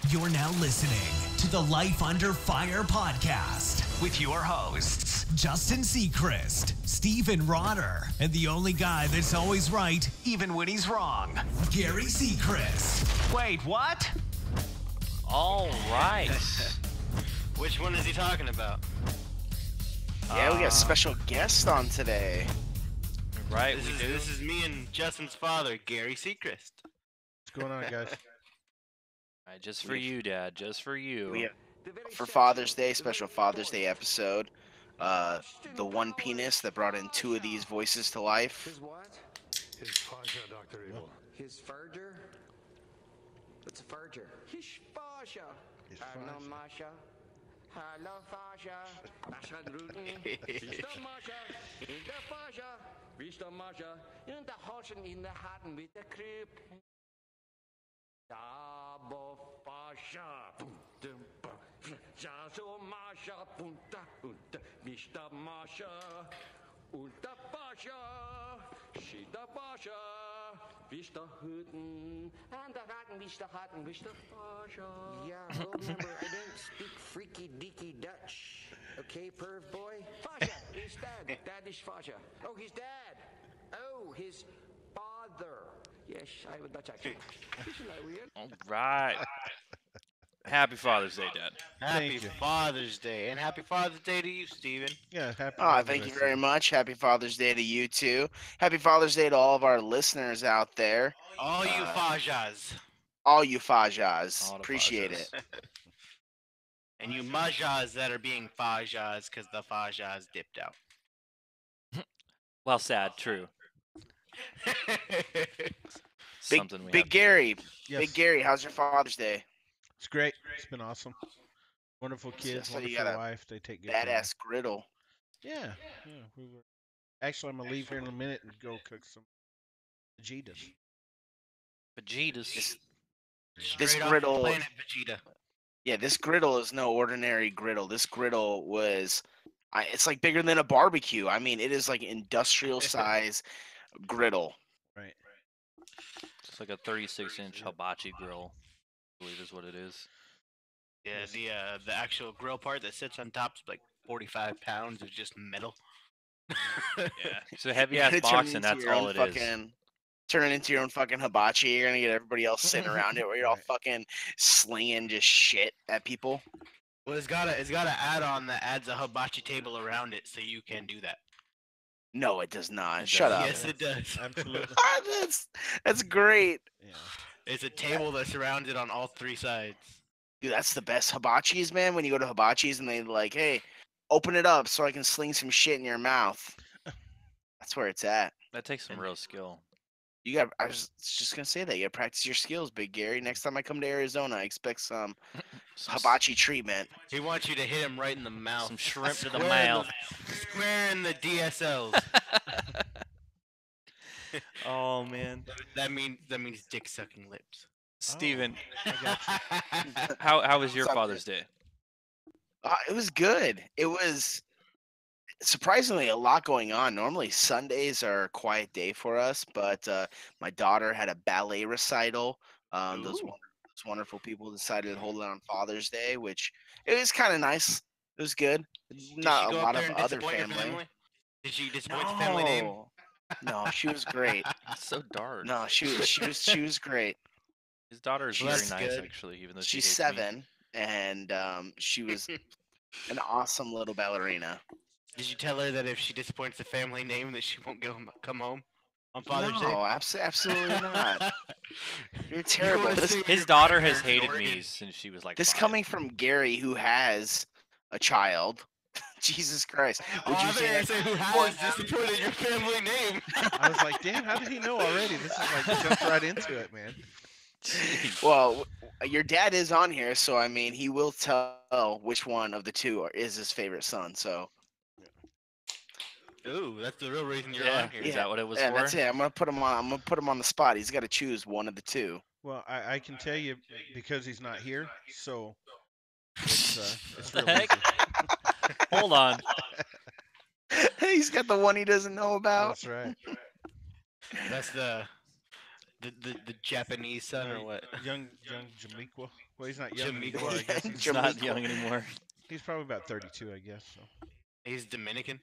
You're now listening to the Life Under Fire podcast with your hosts, Justin Seacrest, Stephen Rotter, and the only guy that's always right, even when he's wrong, Gary Seacrest. Wait, what? All right. Which one is he talking about? Yeah, we got a special guest on today. Right, This is me and Justin's father, Gary Seacrest. What's going on, guys? All right, just for you, Dad. Just for you. We have, for Father's Day, special Father's Day episode, the one penis that brought in two of these voices to life. His what? His Faja, Dr. Evil. His Furger? What's a Furger? His Faja. Hello, Masha. Hello, Faja. Masha Gruden. Mr. Masha. In the Faja. Mr. Masha. In the horse and in the hat and with the crib. Double Faja. Jaso Masha. Punta. Mr. Masha. Unter Pascha, Shida Pascha, Vista Hütten, and the Ratten, Vista Hatten, Vista Pascha. Yeah, well, remember, I don't speak freaky deaky Dutch. Okay, perv boy? Fascha, his dad. Dad is Fascha. Oh, his dad. Oh, his father. Yes, I have a Dutch accent. Isn't that weird? All right. Happy Father's Day, Dad. Happy Father's Day. And happy Father's Day to you, Steven. Yeah, happy. Thank you very much. Happy Father's Day to you too. Happy Father's Day to all of our listeners out there. All you Fajas. All you Fajas. All the Appreciate Fajas. it. And you Majas that are being Fajas because the Fajas dipped out. Well, sad, true. Something we Big have. Gary. Yes. Big Gary, how's your Father's Day? It's great. It's been awesome. Wonderful kids, So you wonderful got a wife. They take good care of me. Badass griddle. Yeah, yeah. We were. Actually, I'm gonna leave here in a minute and go cook some fajitas. Vegetas. This Straight off griddle- Planet Vegeta. Yeah, this griddle is no ordinary griddle. This griddle was, it's like bigger than a barbecue. I mean, it is like industrial size griddle. Right. It's like a 36-inch hibachi grill, I believe is what it is. Yeah, the actual grill part that sits on top is like 45 pounds of just metal. Yeah. It's a heavy You're ass gonna turn box, it and into that's your all own it is. Turn it into your own fucking hibachi. You're gonna get everybody else sitting around it, where you're all Right. fucking slinging just shit at people. Well, it's got an add-on that adds a hibachi table around it, so you can do that. No, it does not. It Shut does. up. Yes, it does. Absolutely. That's great. Yeah. It's a table that surrounds it on all three sides. Dude, that's the best hibachis, man. When you go to hibachis and they like, hey, open it up so I can sling some shit in your mouth. That's where it's at. That takes some real skill. I was just gonna say that. You gotta practice your skills, Big Gary. Next time I come to Arizona, I expect some Some hibachi treatment. He wants you to hit him right in the mouth. Some shrimp to the Square mouth. Square in the DSLs. Oh man, that means dick sucking lips. Steven, I got you. how was your What's up, Father's Day? It was good. It was surprisingly a lot going on. Normally Sundays are a quiet day for us, but my daughter had a ballet recital. Those wonderful people decided to hold it on Father's Day, which it was kind of nice. It was good. Not Did she a go lot up there of and other disappoint your family. Did she disappoint the family name? No, she was great. It's so dark. No, she was great. His daughter is Well, very that's nice, good. actually, even though She's she hates me. 7, and she was an awesome little ballerina. Did you tell her that if she disappoints the family name, that she won't come home on Father's No, Day? absolutely not. You're terrible. wanna This, see- His Your daughter has parents' hated me organs. since she was like this 5. coming from Gary, who has a child. Jesus Christ. Would Oh, you I say thought that? you said who has disappointed your family name? I was like, damn, how did he know already? This is like jumped right into it, man. Jeez. Well, your dad is on here, so I mean, he will tell which one of the two is his favorite son. So Ooh, that's the real reason you're Yeah. on here. Is that what it was yeah, for? that's it. I'm gonna put him on the spot. He's got to choose one of the two. Well, I can tell you because he's not here, so it's The real heck? easy. Hold on. He's got the one he doesn't know about. That's right. That's the The Japanese son or what? Young Jamiqua. Well, he's not young Jamiqua. anymore. I guess He's not young anymore. he's probably about 32. I guess so. He's Dominican.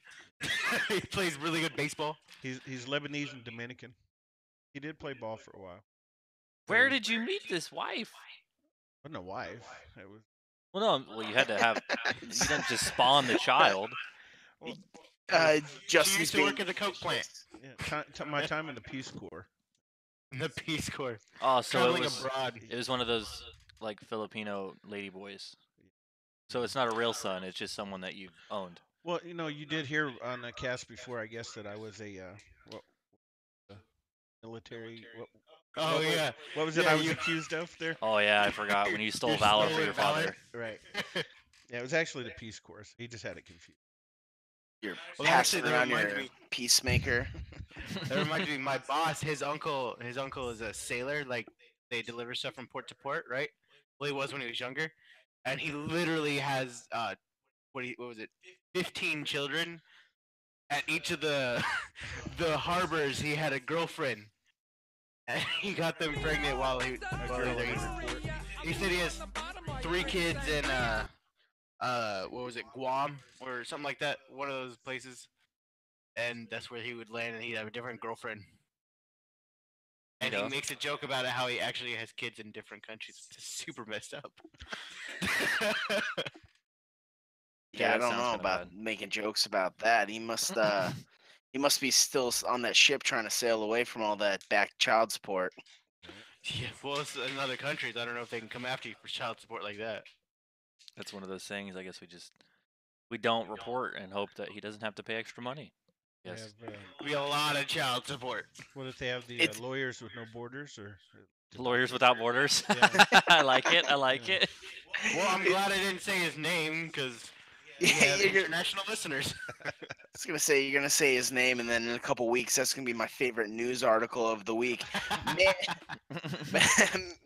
He plays really good baseball. He's Lebanese and Dominican. He did play ball for a while. Where did you meet this wife? Wasn't a wife. It was. Well, no. Well, you had to have. You didn't just spawn the child. She Justin's used to being work at the Coke plant. Yeah, my time in the Peace Corps. The Peace Corps. Oh, so it Traveling was. abroad. It was one of those like Filipino ladyboys. So it's not a real son. It's just someone that you owned. Well, you did hear on the cast before, I guess, that I was a military. Oh what, yeah. What was it Yeah, I was you- accused of there? Oh yeah, I forgot when you stole You valor stole for your valor? father. Right. Yeah, it was actually the Peace Corps. He just had it confused. You're Well, passing actually, that around reminds your me- peacemaker. That reminds me, my boss, his uncle is a sailor. Like they deliver stuff from port to port, right? Well, he was when he was younger, and he literally has what was it? 15 children. At each of the the harbors, he had a girlfriend, and he got them pregnant while he was there. He said he has 3 kids in what was it, Guam or something like that, one of those places, and that's where he would land, and he'd have a different girlfriend. And Yeah. he makes a joke about it, how he actually has kids in different countries. It's super messed up. Yeah, I that don't sounds know kinda about bad. making jokes about that. He must be still on that ship trying to sail away from all that back child support. Yeah, well, it's in other countries. I don't know if they can come after you for child support like that. That's one of those things. I guess we don't report and hope that he doesn't have to pay extra money. They Yes. have, We have a lot of child support. what if they have the It's- lawyers with no borders or? Lawyers Without Borders. Yeah. I like it. I like Yeah. it. Well, I'm glad I didn't say his name because we have You're gonna- international listeners. I was gonna say you're gonna say his name, and then in a couple weeks, that's gonna be my favorite news article of the week.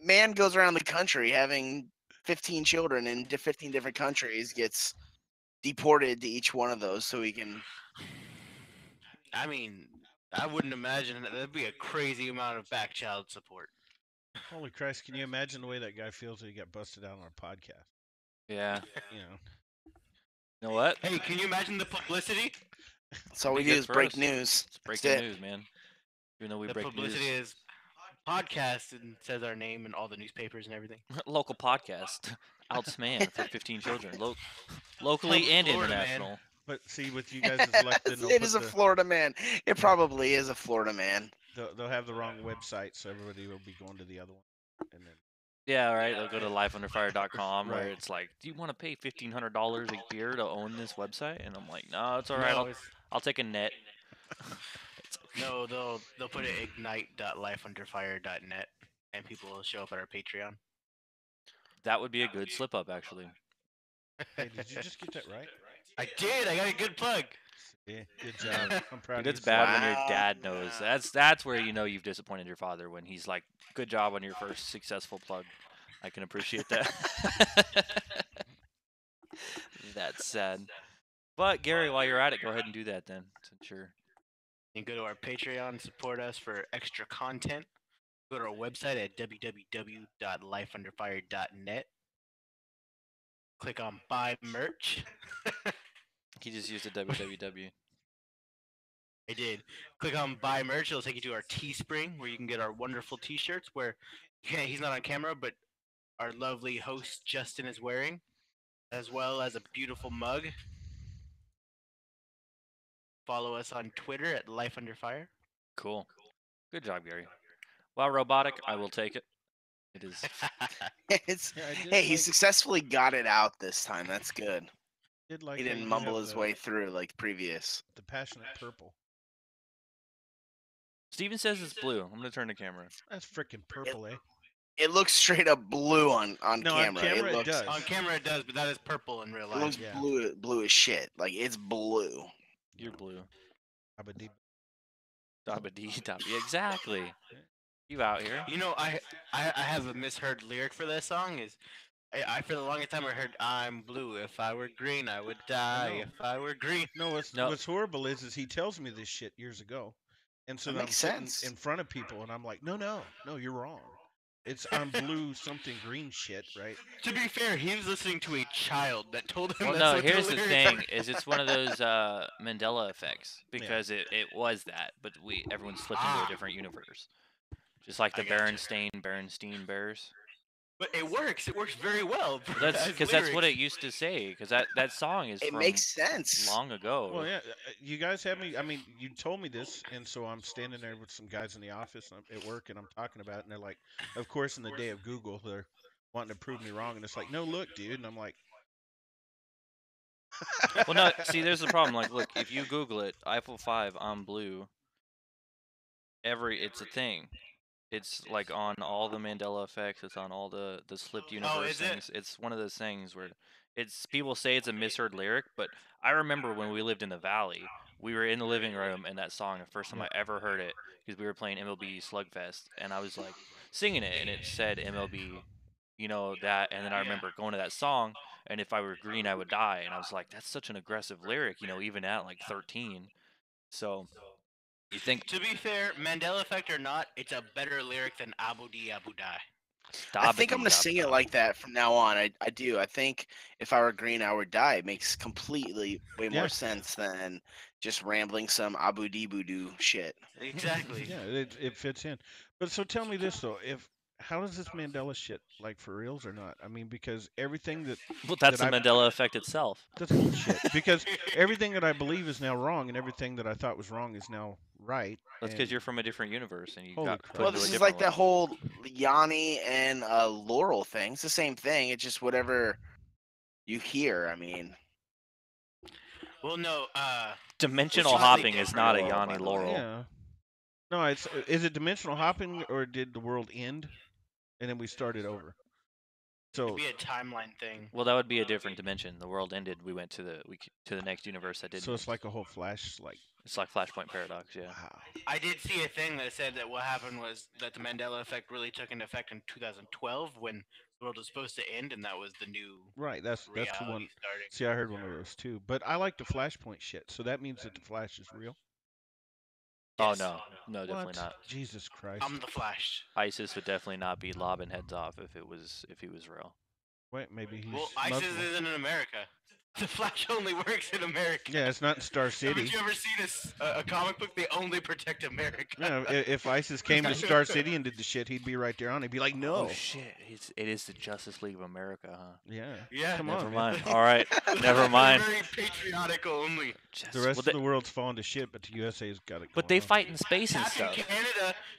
Man goes around the country having 15 children in 15 different countries, gets deported to each one of those so he can. I mean, I wouldn't imagine that. That'd be a crazy amount of back child support. Holy Christ! Can you imagine the way that guy feels when he got busted out on our podcast? Yeah. You know. You know what? Hey, can you imagine the publicity? That's all we Be do good is for break us. news. It's That's breaking it. news, man. Even though we The break publicity news. is podcast and says our name in all the newspapers and everything. Local podcast. Outs man for 15 children. Locally From and Florida, man. international. But see, with you guys elected, they'll, It is a put the, Florida man. It probably is a Florida man. they'll have the wrong website, so everybody will be going to the other one. And then Yeah, right. They'll go to lifeunderfire.com where Right. it's like, do you want to pay $1,500 a year to own this website? And I'm like, no, it's all right. No, I'll take a net. no, they'll put it ignite.lifeunderfire.net, and people will show up at our Patreon. That would be a good slip up, actually. hey, did you just get that right? I did. I got a good plug. Yeah, good job. I'm proud Dude, of it's you. bad when your Wow. dad knows. That's where you know you've disappointed your father, when he's like, good job on your first successful plug. I can appreciate that. That's sad. But Gary, while you're at it, go ahead and do that then, since you're You can go to our Patreon, support us for extra content. Go to our website at www.lifeunderfire.net. Click on buy merch. he just used a www. I did. Click on buy merch. It'll take you to our Teespring where you can get our wonderful T-shirts. Where he's not on camera, but our lovely host Justin is wearing, as well as a beautiful mug. Follow us on Twitter at lifeunderfire. Cool. Good job, Gary. While robotic, I will take it. It is. It's, Yeah, I did hey, he like- successfully got it out this time. That's good. did like He how didn't you mumble have his the- way through like previous. The passionate purple. Steven says it's blue. I'm gonna turn the camera. That's freaking purple, eh? It looks straight up blue on No, on camera. camera it looks, does. On camera it does, but that is purple in real It life. looks Yeah. blue as shit. Like it's blue. You're blue. Abadi- Dabba-dee, dabba. Exactly. You out here? You know, I have a misheard lyric for that song. Is I for the longest time I heard "I'm blue. If I were green, I would die. know. If I were green." No, No. what's horrible is he tells me this shit years ago, And so That then I'm makes sitting sense. in front of people, and I'm like, no, you're wrong. It's I'm blue something green shit, right? To be fair, he was listening to a child that told him Well, that's no. what Here's the lyrics thing: are. is it's one of those Mandela effects because it was that, but everyone slipped into a Ah. different universe, just like the I gotcha. Berenstein Bears. But it works. It works very well. Well, that's as because that's what lyrics. it used to say. Because that song is It from makes sense. long ago. Well, yeah, you guys have me. I mean, you told me this, and so I'm standing there with some guys in the office at work, and I'm talking about it, and they're like, of course, in the day of Google, they're wanting to prove me wrong, and it's like, no, look, dude, and I'm like, Well, no. See, there's the problem. Like, look, if you Google it, Eiffel 5 on blue, it's a thing. It's like on all the Mandela effects. It's on all the slipped universe is it? things. It's one of those things where it's people say it's a misheard lyric, but I remember when we lived in the valley, we were in the living room and that song, the first time Yeah. I ever heard it, because we were playing MLB Slugfest, and I was like singing it, and it said MLB, that, and then I remember going to that song, and if I were green, I would die, and I was like, that's such an aggressive lyric, even at like 13. So you think To be fair, Mandela effect or not, it's a better lyric than Abu Di Abu Di. I think I'm Dabba-dee gonna sing it dabba-da. like that from now on. I do. I think if I were green, I would die. It makes completely way Yeah. more sense than just rambling some Abu Doo shit. Exactly. yeah, it fits in. But so tell me this though, how is this Mandela shit like for reals or not? I mean, because everything Well, that's that the Mandela effect itself. that's bullshit. Because everything that I believe is now wrong, and everything that I thought was wrong is now right. That's because and- you're from a different universe and you Holy got crap. put Well, into this a is like different that one. whole Yanni and Laurel thing. It's the same thing. It's just whatever you hear. I mean, Well, no. Dimensional slightly hopping is different. not a Laurel, Yanni by the way. Laurel. Yeah. No, is it dimensional hopping or did the world end and then we started over? So It'd be a timeline thing. Well, that would be a different dimension. The world ended. We went to the next universe that didn't. so it's like a whole flash It's like Flashpoint Paradox, yeah. wow. I did see a thing that said that what happened was that the Mandela effect really took into effect in 2012 when the world was supposed to end, and that was the new Right, that's the reality one. starting. See, I heard one of those too. But I like the Flashpoint shit. So that means that the Flash is real? Oh Yes. no, definitely What? not. Jesus Christ. I'm the Flash. ISIS would definitely not be lobbing heads off if he was real. Wait, maybe he's Well, ISIS Muslim. isn't in America. The Flash only works in America. Yeah, it's not in Star City. Haven't you ever seen a comic book? They only protect America. Yeah, if ISIS came to Star City and did the shit, he'd be right there on. He'd be like, no. Oh shit! It is the Justice League of America, huh? Yeah. Yeah. Come Never on, mind. man. All right, never mind. Very patriotic only. The rest of the world's falling to shit, but the USA's got it. But going they on. fight in space and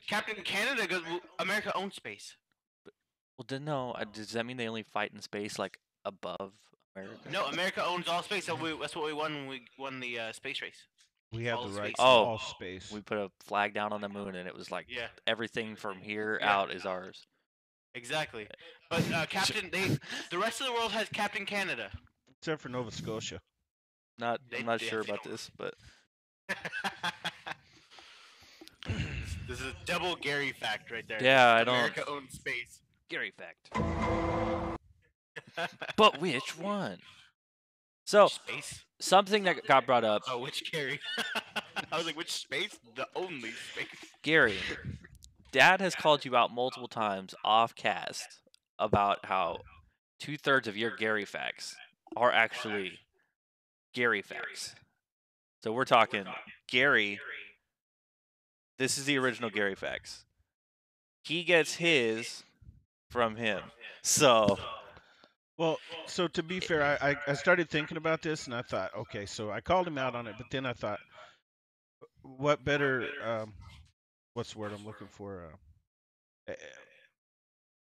Captain stuff. Canada goes. Well, America owns space. Well, no. Does that mean they only fight in space like above America? No, America owns all space. So that's what we won when we won the space race. We have all the space. right to Oh, all space. We put a flag down on the moon, and it was like Yeah, everything from here Yeah. out is ours. exactly. But the rest of the world has Captain Canada. Except for Nova Scotia. I'm not They sure don't. about this, but This is a double Gary fact right there. Yeah, I don't- America owns space. Gary fact. But which one? So Space? something that got brought up, Oh, which Gary? I was like, which space? The only space. Gary. Dad has called you out multiple times off cast about how 2/3 of your Gary facts are actually Gary facts. So we're talking Gary. This is the original Gary facts. He gets his from him. So Well, so to be fair, I started thinking about this and I thought, okay, so I called him out on it, but then I thought, what better, what's the word I'm looking for?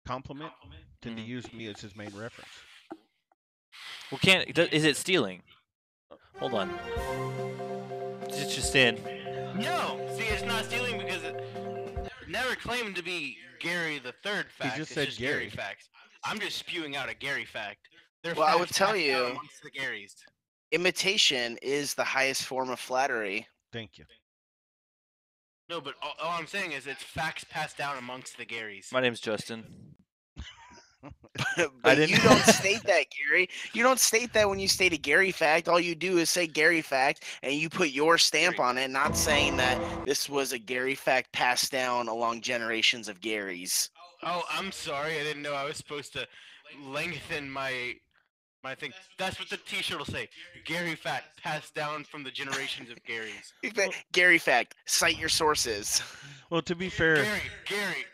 Compliment than to Mhm. use me as his main reference. well, is it stealing? Hold on. It's just in. No, see, it's not stealing because it never claimed to be Gary the third fact. just it's said just Gary. facts. I'm just spewing out a Gary fact. They're Well, I would facts tell passed down you- amongst the Garys. Imitation is the highest form of flattery. Thank you. No, but all I'm saying is it's facts passed down amongst the Garys. My name's Justin. But didn't- you don't state that, Gary. You don't state that when you state a Gary fact. All you do is say Gary fact, and you put your stamp on it, not saying that this was a Gary fact passed down along generations of Garys. Oh, I'm sorry. I didn't know I was supposed to lengthen my thing. That's what the T-shirt will say. Gary fact passed down from the generations of Garys. Gary fact. Cite your sources. Well, to be fair, Gary.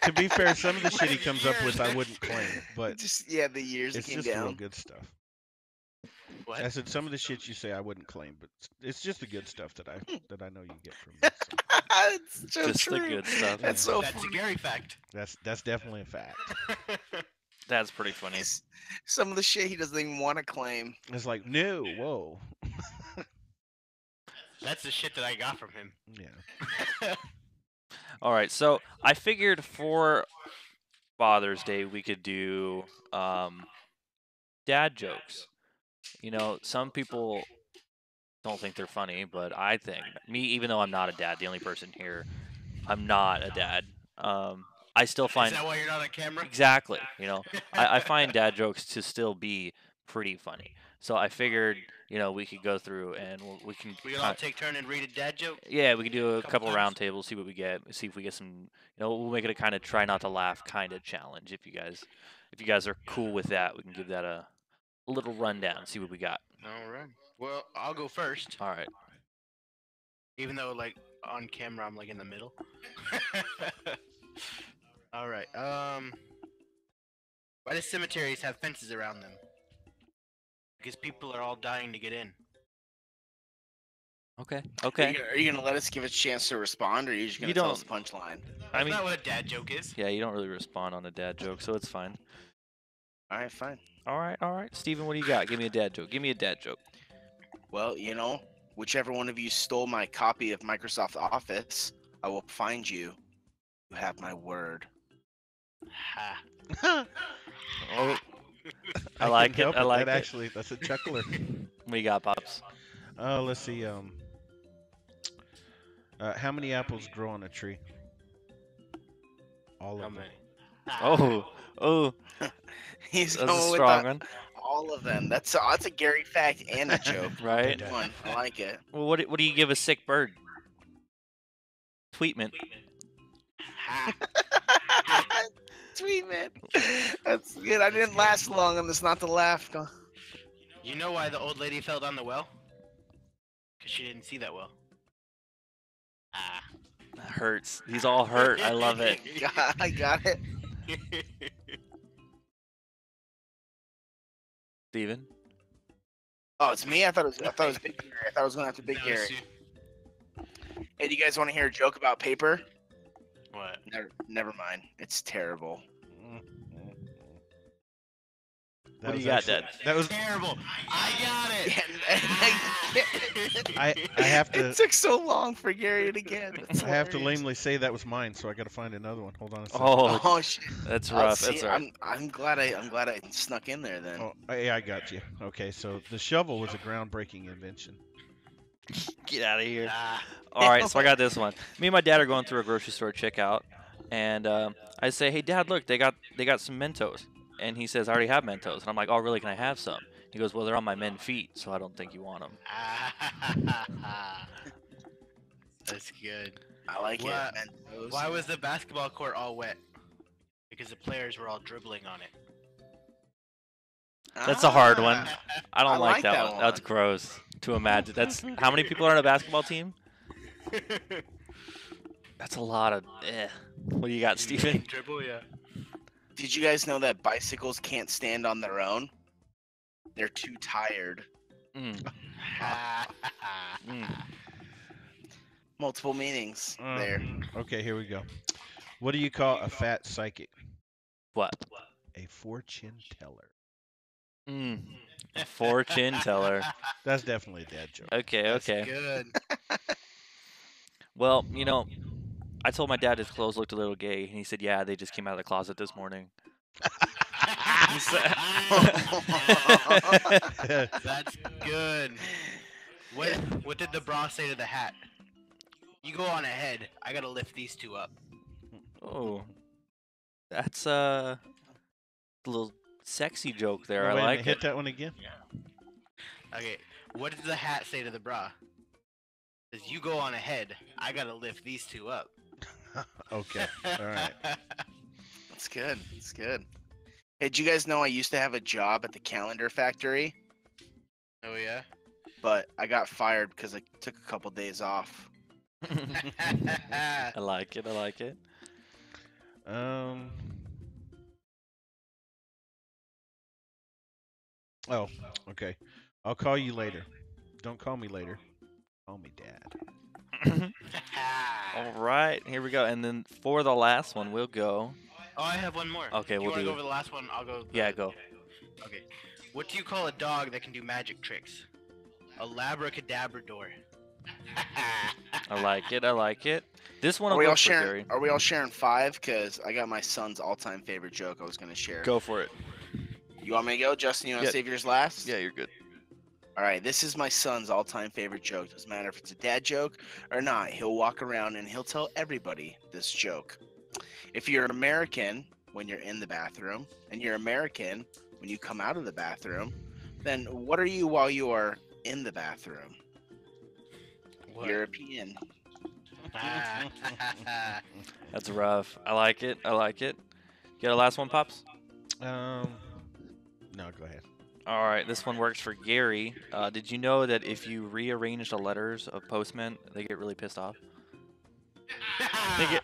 to be fair, some of the shit he What comes up with years? I wouldn't claim, but Just the years it it's came just real down. good stuff. What? I said some of the shit you say I wouldn't claim, but it's just the good stuff that I know you get from me. So It's so Just the true. good stuff. That's so That's a funny. Gary fact. that's definitely a fact. That's pretty funny. Some of the shit he doesn't even want to claim. It's like, no, whoa, That's the shit that I got from him. yeah. All right, so I figured for Father's Day we could do dad jokes. You know, some people don't think they're funny, but I think me, even though I'm not a dad, the only person here, I'm not a dad. I still find Is that why you're not on camera? exactly. You know, I find dad jokes to still be pretty funny. So I figured, you know, we could go through and we can. We can all take turn and read a dad joke. Yeah, we can do a couple couple times. round tables, see what we get, see if we get some. You know, we'll make it a kind of try not to laugh kind of challenge. If you guys are cool with that, we can give that a little rundown, see what we got. All right. Well, I'll go first. All right. Even though, like, on camera, I'm like in the middle. All right. Why do cemeteries have fences around them? Because people are all dying to get in. Okay. Are Okay. you gonna let us give it a chance to respond, or are you just gonna You tell us the don't- punchline? I That's mean, not what a dad joke is. yeah, you don't really respond on a dad joke, so it's fine. All right, fine. All right. Steven, what do you got? Give me a dad joke. Give me a dad joke. Well, whichever one of you stole my copy of Microsoft Office, I will find you. You have my word. Ha. Oh, I can't like it. help I like that it. actually. That's a chuckler. What do you got, Pops? Let's see. How many apples grow on a tree? All How of them. many? Oh, He's that's a going with strong one, all of them. That's a Gary fact and a joke. right? Yeah. One. I like it. Well, what do you give a sick bird? Tweetment. Ha. Sweet man. That's good. I didn't last long on this not to laugh. You know why the old lady fell down the well? Because she didn't see that well. Ah. That hurts. He's all hurt. I love it. I got it. Steven? Oh, it's me. I thought it was Big Gary. I thought I was going after Big That Gary. was you. Hey, do you guys want to hear a joke about paper? What? Never mind. It's terrible. What do you got, Dad? That was. Terrible. I got it. I have to. It took so long for Gary to get. It's I have to hilarious. lamely say that was mine, so I got to find another one. Hold on a second. Oh, Oh shit. that's Oh, rough. see, That's rough. I'm glad I snuck in there then. Oh, yeah, I got you. Okay, so the shovel was a groundbreaking invention. Get out of here. Ah. All right, so I got this one. Me and my dad are going through a grocery store checkout, and I say, "Hey, Dad, look, they got some Mentos." And he says, "I already have Mentos." And I'm like, "Oh, really? Can I have some?" He goes, "Well, they're on my men feet, so I don't think you want them." That's good. I like Wha- it. Mentos. Why was the basketball court all wet? Because the players were all dribbling on it. That's a hard one. Ah. I don't I like like that that one. That's one. gross to imagine. That's how many people are on a basketball team? That's a lot of. What do you got, Steven? Dribble, yeah. Did you guys know that bicycles can't stand on their own? They're too tired. Mm, mm. Multiple meanings Uh, there. Okay, here we go. What do you call a fat psychic? What? A fortune teller. Mm. A fortune teller. That's definitely a dad joke. Okay, That's okay. good. Well, you know, I told my dad his clothes looked a little gay, and he said, "Yeah, they just came out of the closet this morning." That's good. What did the bra say to the hat? You go on ahead. I gotta lift these two up. Oh, that's little sexy joke there. Oh, I wait a like minute, hit it. that one again. Okay, what does the hat say to the bra? Says you go on ahead. I gotta lift these two up. Okay. All right. That's good. That's good. Hey, did you guys know I used to have a job at the calendar factory, Oh yeah. but I got fired because I took a couple days off. I like it. I like it. Oh, okay. I'll call you later. Don't call me later. Call me Dad. All right, here we go. And then for the last one, we'll go. Oh, I have one more. Okay, If you we'll wanna do go it. over the last one? I'll go. Yeah, go. Okay. What do you call a dog that can do magic tricks? A labracadabrador. I like it. I like it. This one Are will we go all for sharing? Gary. Are we all sharing 5? Cause I got my son's all-time favorite joke I was gonna share. Go for it. You want me to go, Justin? You want to Yeah. save yours last? Yeah, you're good. All right, this is my son's all-time favorite joke. Doesn't matter if it's a dad joke or not. He'll walk around and he'll tell everybody this joke. If you're American when you're in the bathroom and you're American when you come out of the bathroom, then what are you while you are in the bathroom? What? European. That's rough. I like it. I like it. You got a last one, Pops? No, go ahead. All right, this one works for Gary. Did you know that if you rearrange the letters of postmen, they get really pissed off? That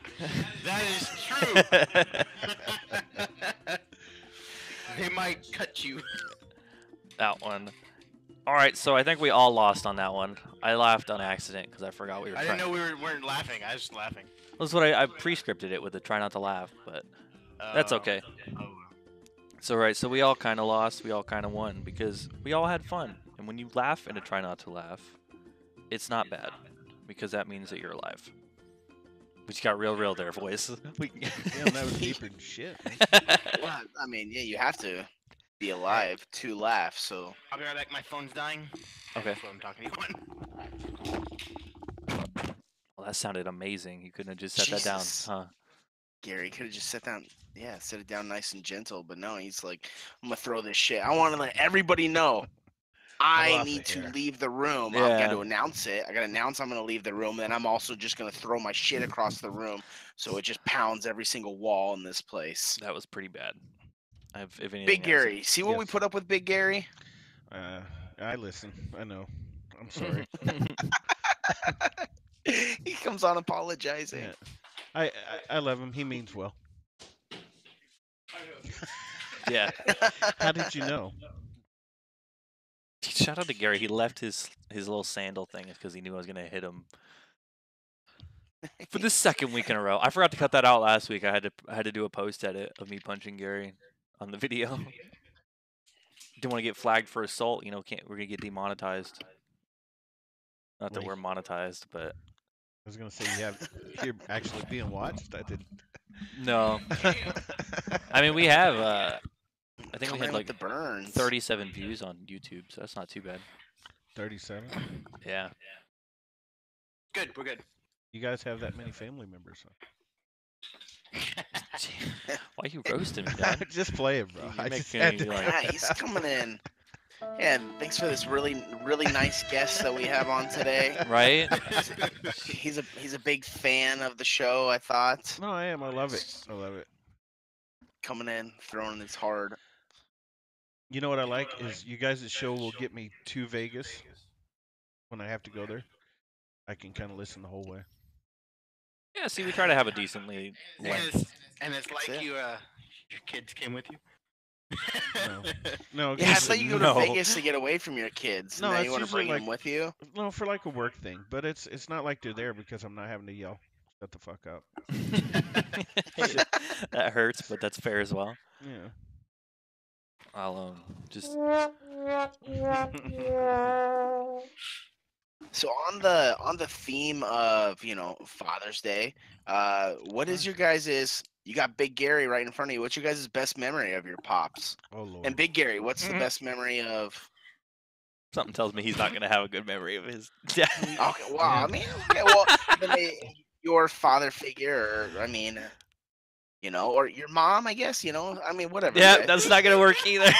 is true. They might cut you. That one. All right, so I think we all lost on that one. I laughed on accident because I forgot we were I trying. didn't know we weren't laughing. I was just laughing. That's what I pre-scripted it with the try not to laugh, but that's Oh. okay. Oh. So right, so we all kind of lost, we all kind of won because we all had fun. And when you laugh and try not to laugh, it's not bad because that means that you're alive. But you got real there, voice. Damn, that was deeper than shit. Well, I mean, yeah, you have to be alive to laugh. So I'll be right back. My phone's dying. Okay. That's what I'm talking to you on. Well, that sounded amazing. You couldn't have just set that down, Jesus. huh? Gary could have just sat down. Yeah, set it down nice and gentle. But no, he's like, I'm gonna throw this shit. I want to let everybody know. I off need the to air. leave the room. I've Yeah. got to announce it. I got to announce I'm going to leave the room. Then I'm also just going to throw my shit across the room. So it just pounds every single wall in this place. That was pretty bad. If anything Big else- Gary. See what we Yes. put up with Big Gary? I listen. I know. I'm sorry. He comes on apologizing. Yeah. I love him. He means well. Yeah. How did you know? Shout out to Gary. He left his little sandal thing because he knew I was gonna hit him. For the second week in a row, I forgot to cut that out last week. I had to do a post edit of me punching Gary on the video. Didn't want to get flagged for assault. You know, we're gonna get demonetized. Not that Wait. we're monetized, but I was gonna say you're actually being watched. I did. no. I mean, we have. I think Come we in had with like the burns. 37 views on YouTube, so that's not too bad. 37. Yeah. Good. We're good. You guys have that many family members? Why you roasting me, Dad? Just play it, bro. You're I just making had me to- like- Yeah, he's coming in. Yeah, thanks for this really nice guest that we have on today. Right? He's a big fan of the show, I thought. No, I am. I love it. I love it. Coming in, throwing his hard. You know what I like is you guys' show will get me to Vegas when I have to go there. I can kind of listen the whole way. Yeah, see, we try to have a decently length. And it's like it. your kids came with you. No, Yeah, I 'cause- thought you go No. to Vegas to get away from your kids. No, now it's you want to usually bring them with you? no, for like a work thing, but it's not like they're there because I'm not having to yell. Shut the fuck up. That hurts, but that's fair as well. Yeah. I'll just So on the theme of Father's Day, what is your guys'? You got Big Gary right in front of you. What's your guys' best memory of your pops? Oh lord. And Big Gary, what's the best memory of? something tells me he's not gonna have a good memory of his dad. Okay, well, I mean, okay, well, your father figure, or I mean, you know, or your mom, I guess, you know. I mean, whatever. Yeah, guys. that's not gonna work either.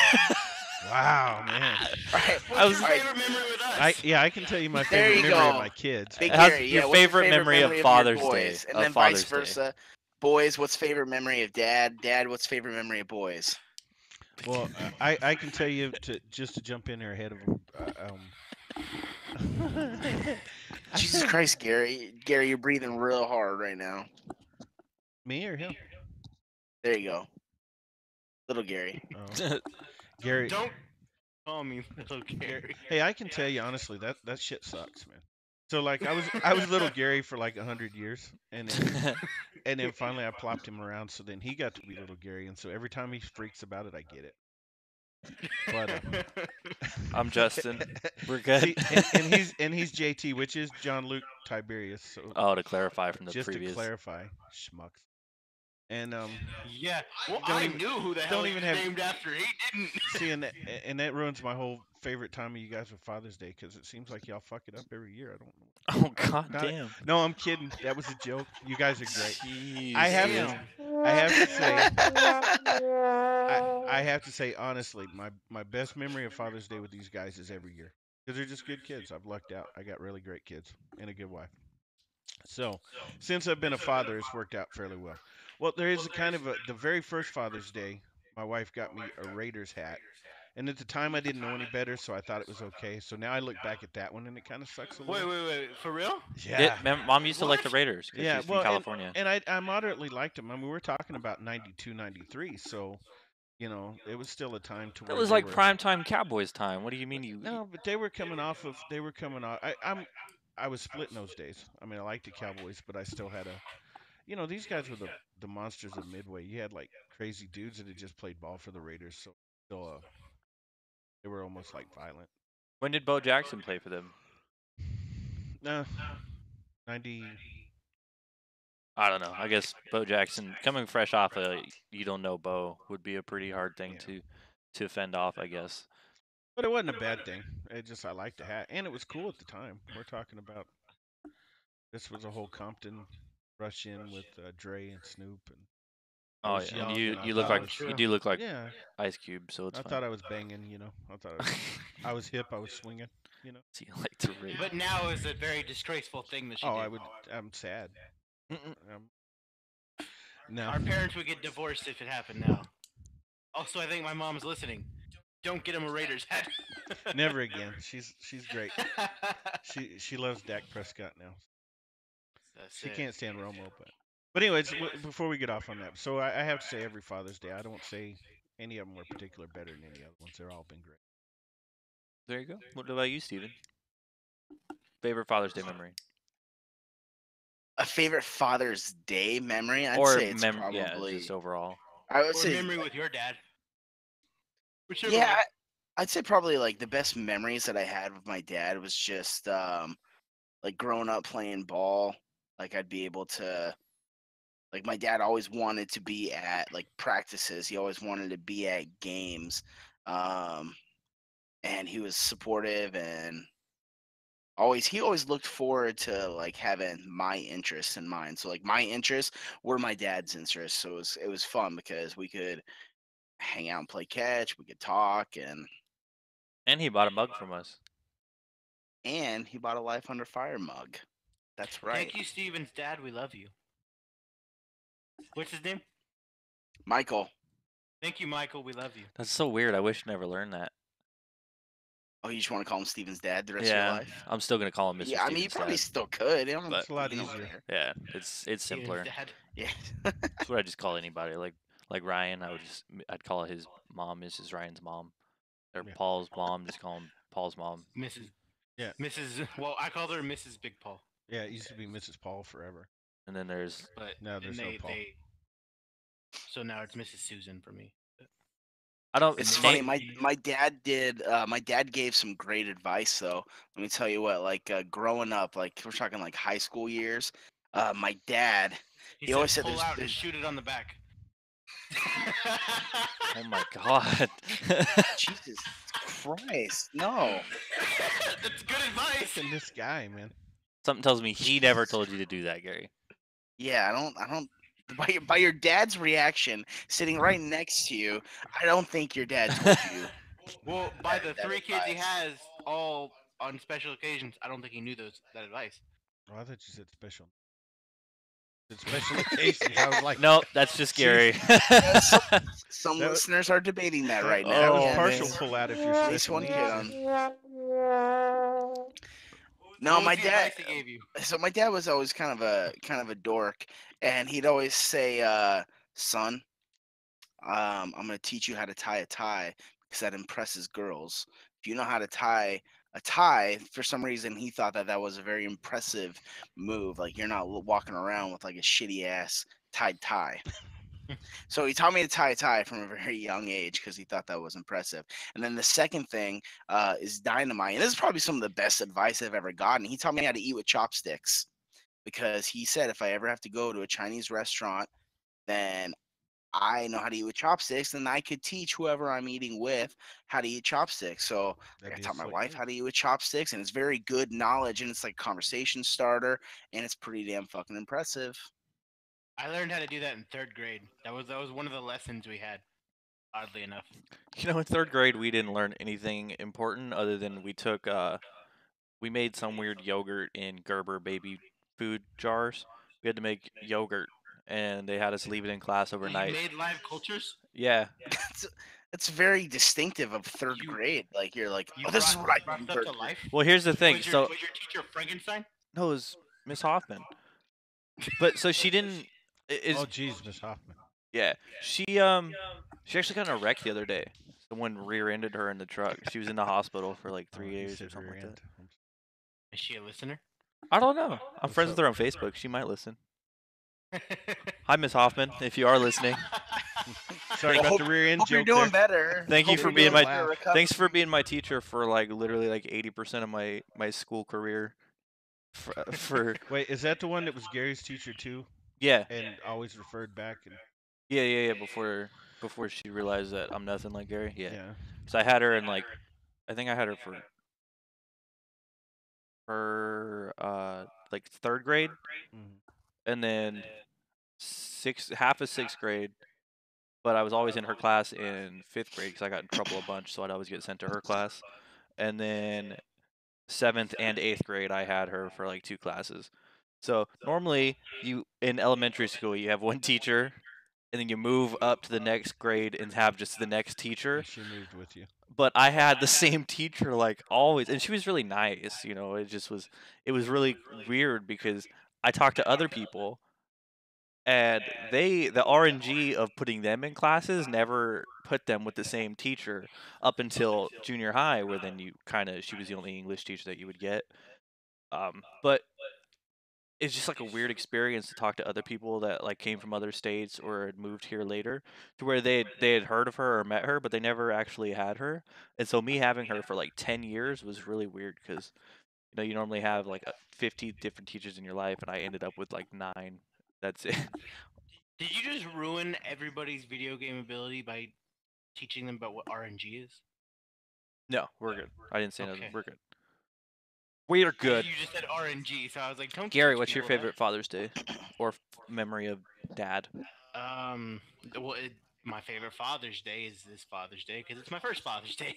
Wow, man. All right. I was- What's your favorite memory with us? I can tell you my There favorite you memory of go. my kids. Big How's Gary, your yeah, what's favorite memory of your Father's Day, boys? And of then Father's vice Day? versa. Boys, what's favorite memory of dad? Dad, what's favorite memory of boys? Well, I can tell you just to jump in there ahead of them. Jesus Christ, Gary. Gary, you're breathing real hard right now. Me or him? There you go. Little Gary. Oh. Gary. Don't call me little Gary. Hey, I can tell you honestly that shit sucks, man. So like I was little Gary for like 100 years, and then finally I plopped him around. So then he got to be little Gary, and so every time he freaks about it, I get it. But I'm Justin. We're good. see, and he's JT, which is John Luke Tiberius. So Oh, to clarify from the just previous. to clarify, schmucks. And Yeah. Well, Don't I even- knew who the don't hell he even was have- named after. He didn't. see, and that ruins my whole favorite time of you guys with Father's Day because it seems like y'all fuck it up every year. I don't know. Oh god Not- damn. No, I'm kidding. That was a joke. You guys are great. Jeez. I have Damn. to, I have to say, I have to say honestly, my best memory of Father's Day with these guys is every year because they're just good kids. I've lucked out. I got really great kids and a good wife. So since I've been a father, it's worked out fairly well. Well, there is a kind of the very first Father's Day, my wife got me a Raiders hat. And at the time, I didn't know any better, so I thought it was okay. So now I look back at that one, and it kind of sucks a little. Wait. For real? Yeah. Mom used to like the What? Raiders. 'Cause Yeah, she's from well, California. and I moderately liked them. I mean, we're talking about 92, 93, so, you know, it was still a time to That where was they like were, primetime Cowboys time. What do you mean you? No, but they were coming off. I was split in those days. I mean, I liked the Cowboys, but I still had you know, these guys were the monsters of Midway. You had like crazy dudes that had just played ball for the Raiders, so still, they were almost like violent. When did Bo Jackson play for them? 90. I don't know. I guess Bo Jackson coming fresh off a you don't know Bo would be a pretty hard thing Yeah. to fend off, I guess. But it wasn't a bad thing. It just I liked the hat, and it was cool at the time. We're talking about this was a whole Compton rush in with Dre and Snoop, and I Oh was yeah, young, and you and I you look thought like it was you true. do look like yeah. Ice Cube, so it's I fine. thought I was banging, you know. I was hip. I was swinging, you know. See, you like the Raiders. But now is a very disgraceful thing that she Oh, did. I'm sad. No. Our parents would get divorced if it happened now. Also, I think my mom's listening. Don't get him a Raiders hat. Never again. She's great. She loves Dak Prescott now. That's She it. can't stand Romo, but anyways, before we get off on that, so I have to say every Father's Day, I don't say any of them were particular better than any other ones. They're all been great. There you go. What about you, Steven? Favorite Father's Day memory? A favorite Father's Day memory? I'd or say it's probably. yeah, just overall. I would Or say. memory with your dad. Whichever Yeah, one. I'd say probably like the best memories that I had with my dad was just like growing up playing ball. Like I'd be able to. Like my dad always wanted to be at like practices. He always wanted to be at games, and he was supportive and he always looked forward to like having my interests in mind. So like my interests were my dad's interests. So it was fun because we could hang out and play catch. We could talk And he bought a mug from us. and he bought a Life Under Fire mug. That's right. Thank you, Steven's dad. We love you. What's his name? Michael. Thank you, Michael. We love you. That's so weird. I wish I never learned that. Oh, you just want to call him Steven's dad the rest Yeah, of your life? I'm still gonna call him Mr. Yeah, I mean, you Stevens' probably dad. still could. You know, But- It's a lot you know, easier. whatever. Yeah, it's Steven's simpler. dad. Yeah. That's what I just call anybody. Like Ryan, I'd call his mom Mrs. Ryan's mom, or Yeah. Paul's mom. Just call him Paul's mom. Mrs. Yeah. Mrs. Well, I called her Mrs. Big Paul, Yeah, it used to be Mrs. Paul forever. And then there's but No, there's then no Paul. So now it's Mrs. Susan for me. I don't. It's name- funny. My dad did. My dad gave some great advice though. Let me tell you what. Like growing up, like we're talking like high school years. My dad. He, He always said said pull there's- out and there's- shoot it on the back. Oh my god. Jesus Christ, no. That's good advice. Listen, this guy, man. Something tells me he never told you to do that, Gary. Yeah, I don't By your dad's reaction, sitting right next to you, I don't think your dad told you. Well, by the that 3 kids he advice. has, all on special occasions, I don't think he knew that advice. Oh, I thought you said special. Said special occasions. I was like, Nope, that's just Jeez. Gary. Some That- listeners are debating that right now. that was Oh, partial man. pull out if you're At least special one needs. kid then. on. No, What my was the dad. advice he gave you? So my dad was always kind of a dork, and he'd always say, "Son, I'm gonna teach you how to tie a tie because that impresses girls. If you know how to tie a tie, for some reason he thought that was a very impressive move. Like you're not walking around with like a shitty ass tied tie." So he taught me to tie a tie from a very young age because he thought that was impressive. And then the second thing is dynamite. And this is probably some of the best advice I've ever gotten. He taught me how to eat with chopsticks because he said if I ever have to go to a Chinese restaurant, then I know how to eat with chopsticks, and I could teach whoever I'm eating with how to eat chopsticks. So That'd I be a taught my slick wife move. how to eat with chopsticks, and it's very good knowledge, and it's like a conversation starter, and it's pretty damn fucking impressive. I learned how to do that in 3rd grade. That was one of the lessons we had. Oddly enough. You know, in 3rd grade, we didn't learn anything important other than we made some weird yogurt in Gerber baby food jars. We had to make yogurt, and they had us leave it in class You overnight. made live cultures. Yeah, It's very distinctive of third You- grade. Like you're like, You oh, this is brought, what I you brought do in stuff third to grade." life. well, here's the thing. Was So was your teacher Frankenstein? no, it was Miss Hoffman, but so she didn't. Oh, jeez, Miss Hoffman. Yeah, she actually got in a wreck the other day. Someone rear-ended her in the truck. She was in the hospital for like Oh, 3 he days or said something rear like end. that. Is she a listener? I don't know. I'm What's friends up? with her on Facebook. She might listen. Hi, Miss Hoffman, if you are listening. Sorry Well, about the rear end Hope you're joke doing there. better. Thank you Hope for you're being doing my- better, recovery. Thanks for being my teacher for like literally like 80% of my school career. For Wait, is that the one that was Gary's teacher too, yeah, and always referred back? And yeah. Before she realized that I'm nothing like Gary. Yeah. yeah. So I had her in like, I think I had her for like 3rd grade, Mhm. and then half of 6th grade. But I was always in her class in 5th grade because I got in trouble a bunch, so I'd always get sent to her class. And then 7th and 8th grade, I had her for like 2 classes. So normally, you in elementary school, you have one teacher, and then you move up to the next grade and have just the next teacher. And she moved with you. But I had the same teacher like always, and she was really nice. You know, it was really weird because I talked to other people, and the RNG of putting them in classes never put them with the same teacher up until junior high, where then she was the only English teacher that you would get. But it's just like a weird experience to talk to other people that like came from other states or had moved here later, to where they had heard of her or met her, but they never actually had her. And so me having her for like 10 years was really weird because you normally have like 50 different teachers in your life, and I ended up with like 9. That's it. Did you just ruin everybody's video game ability by teaching them about what RNG is? No, we're good. I didn't say nothing. Okay. We're good. We are good. You just said RNG, so I was like, don't. Gary, teach what's your people that. favorite Father's Day or memory of Dad? Well, my favorite Father's Day is this Father's Day because it's my first Father's Day.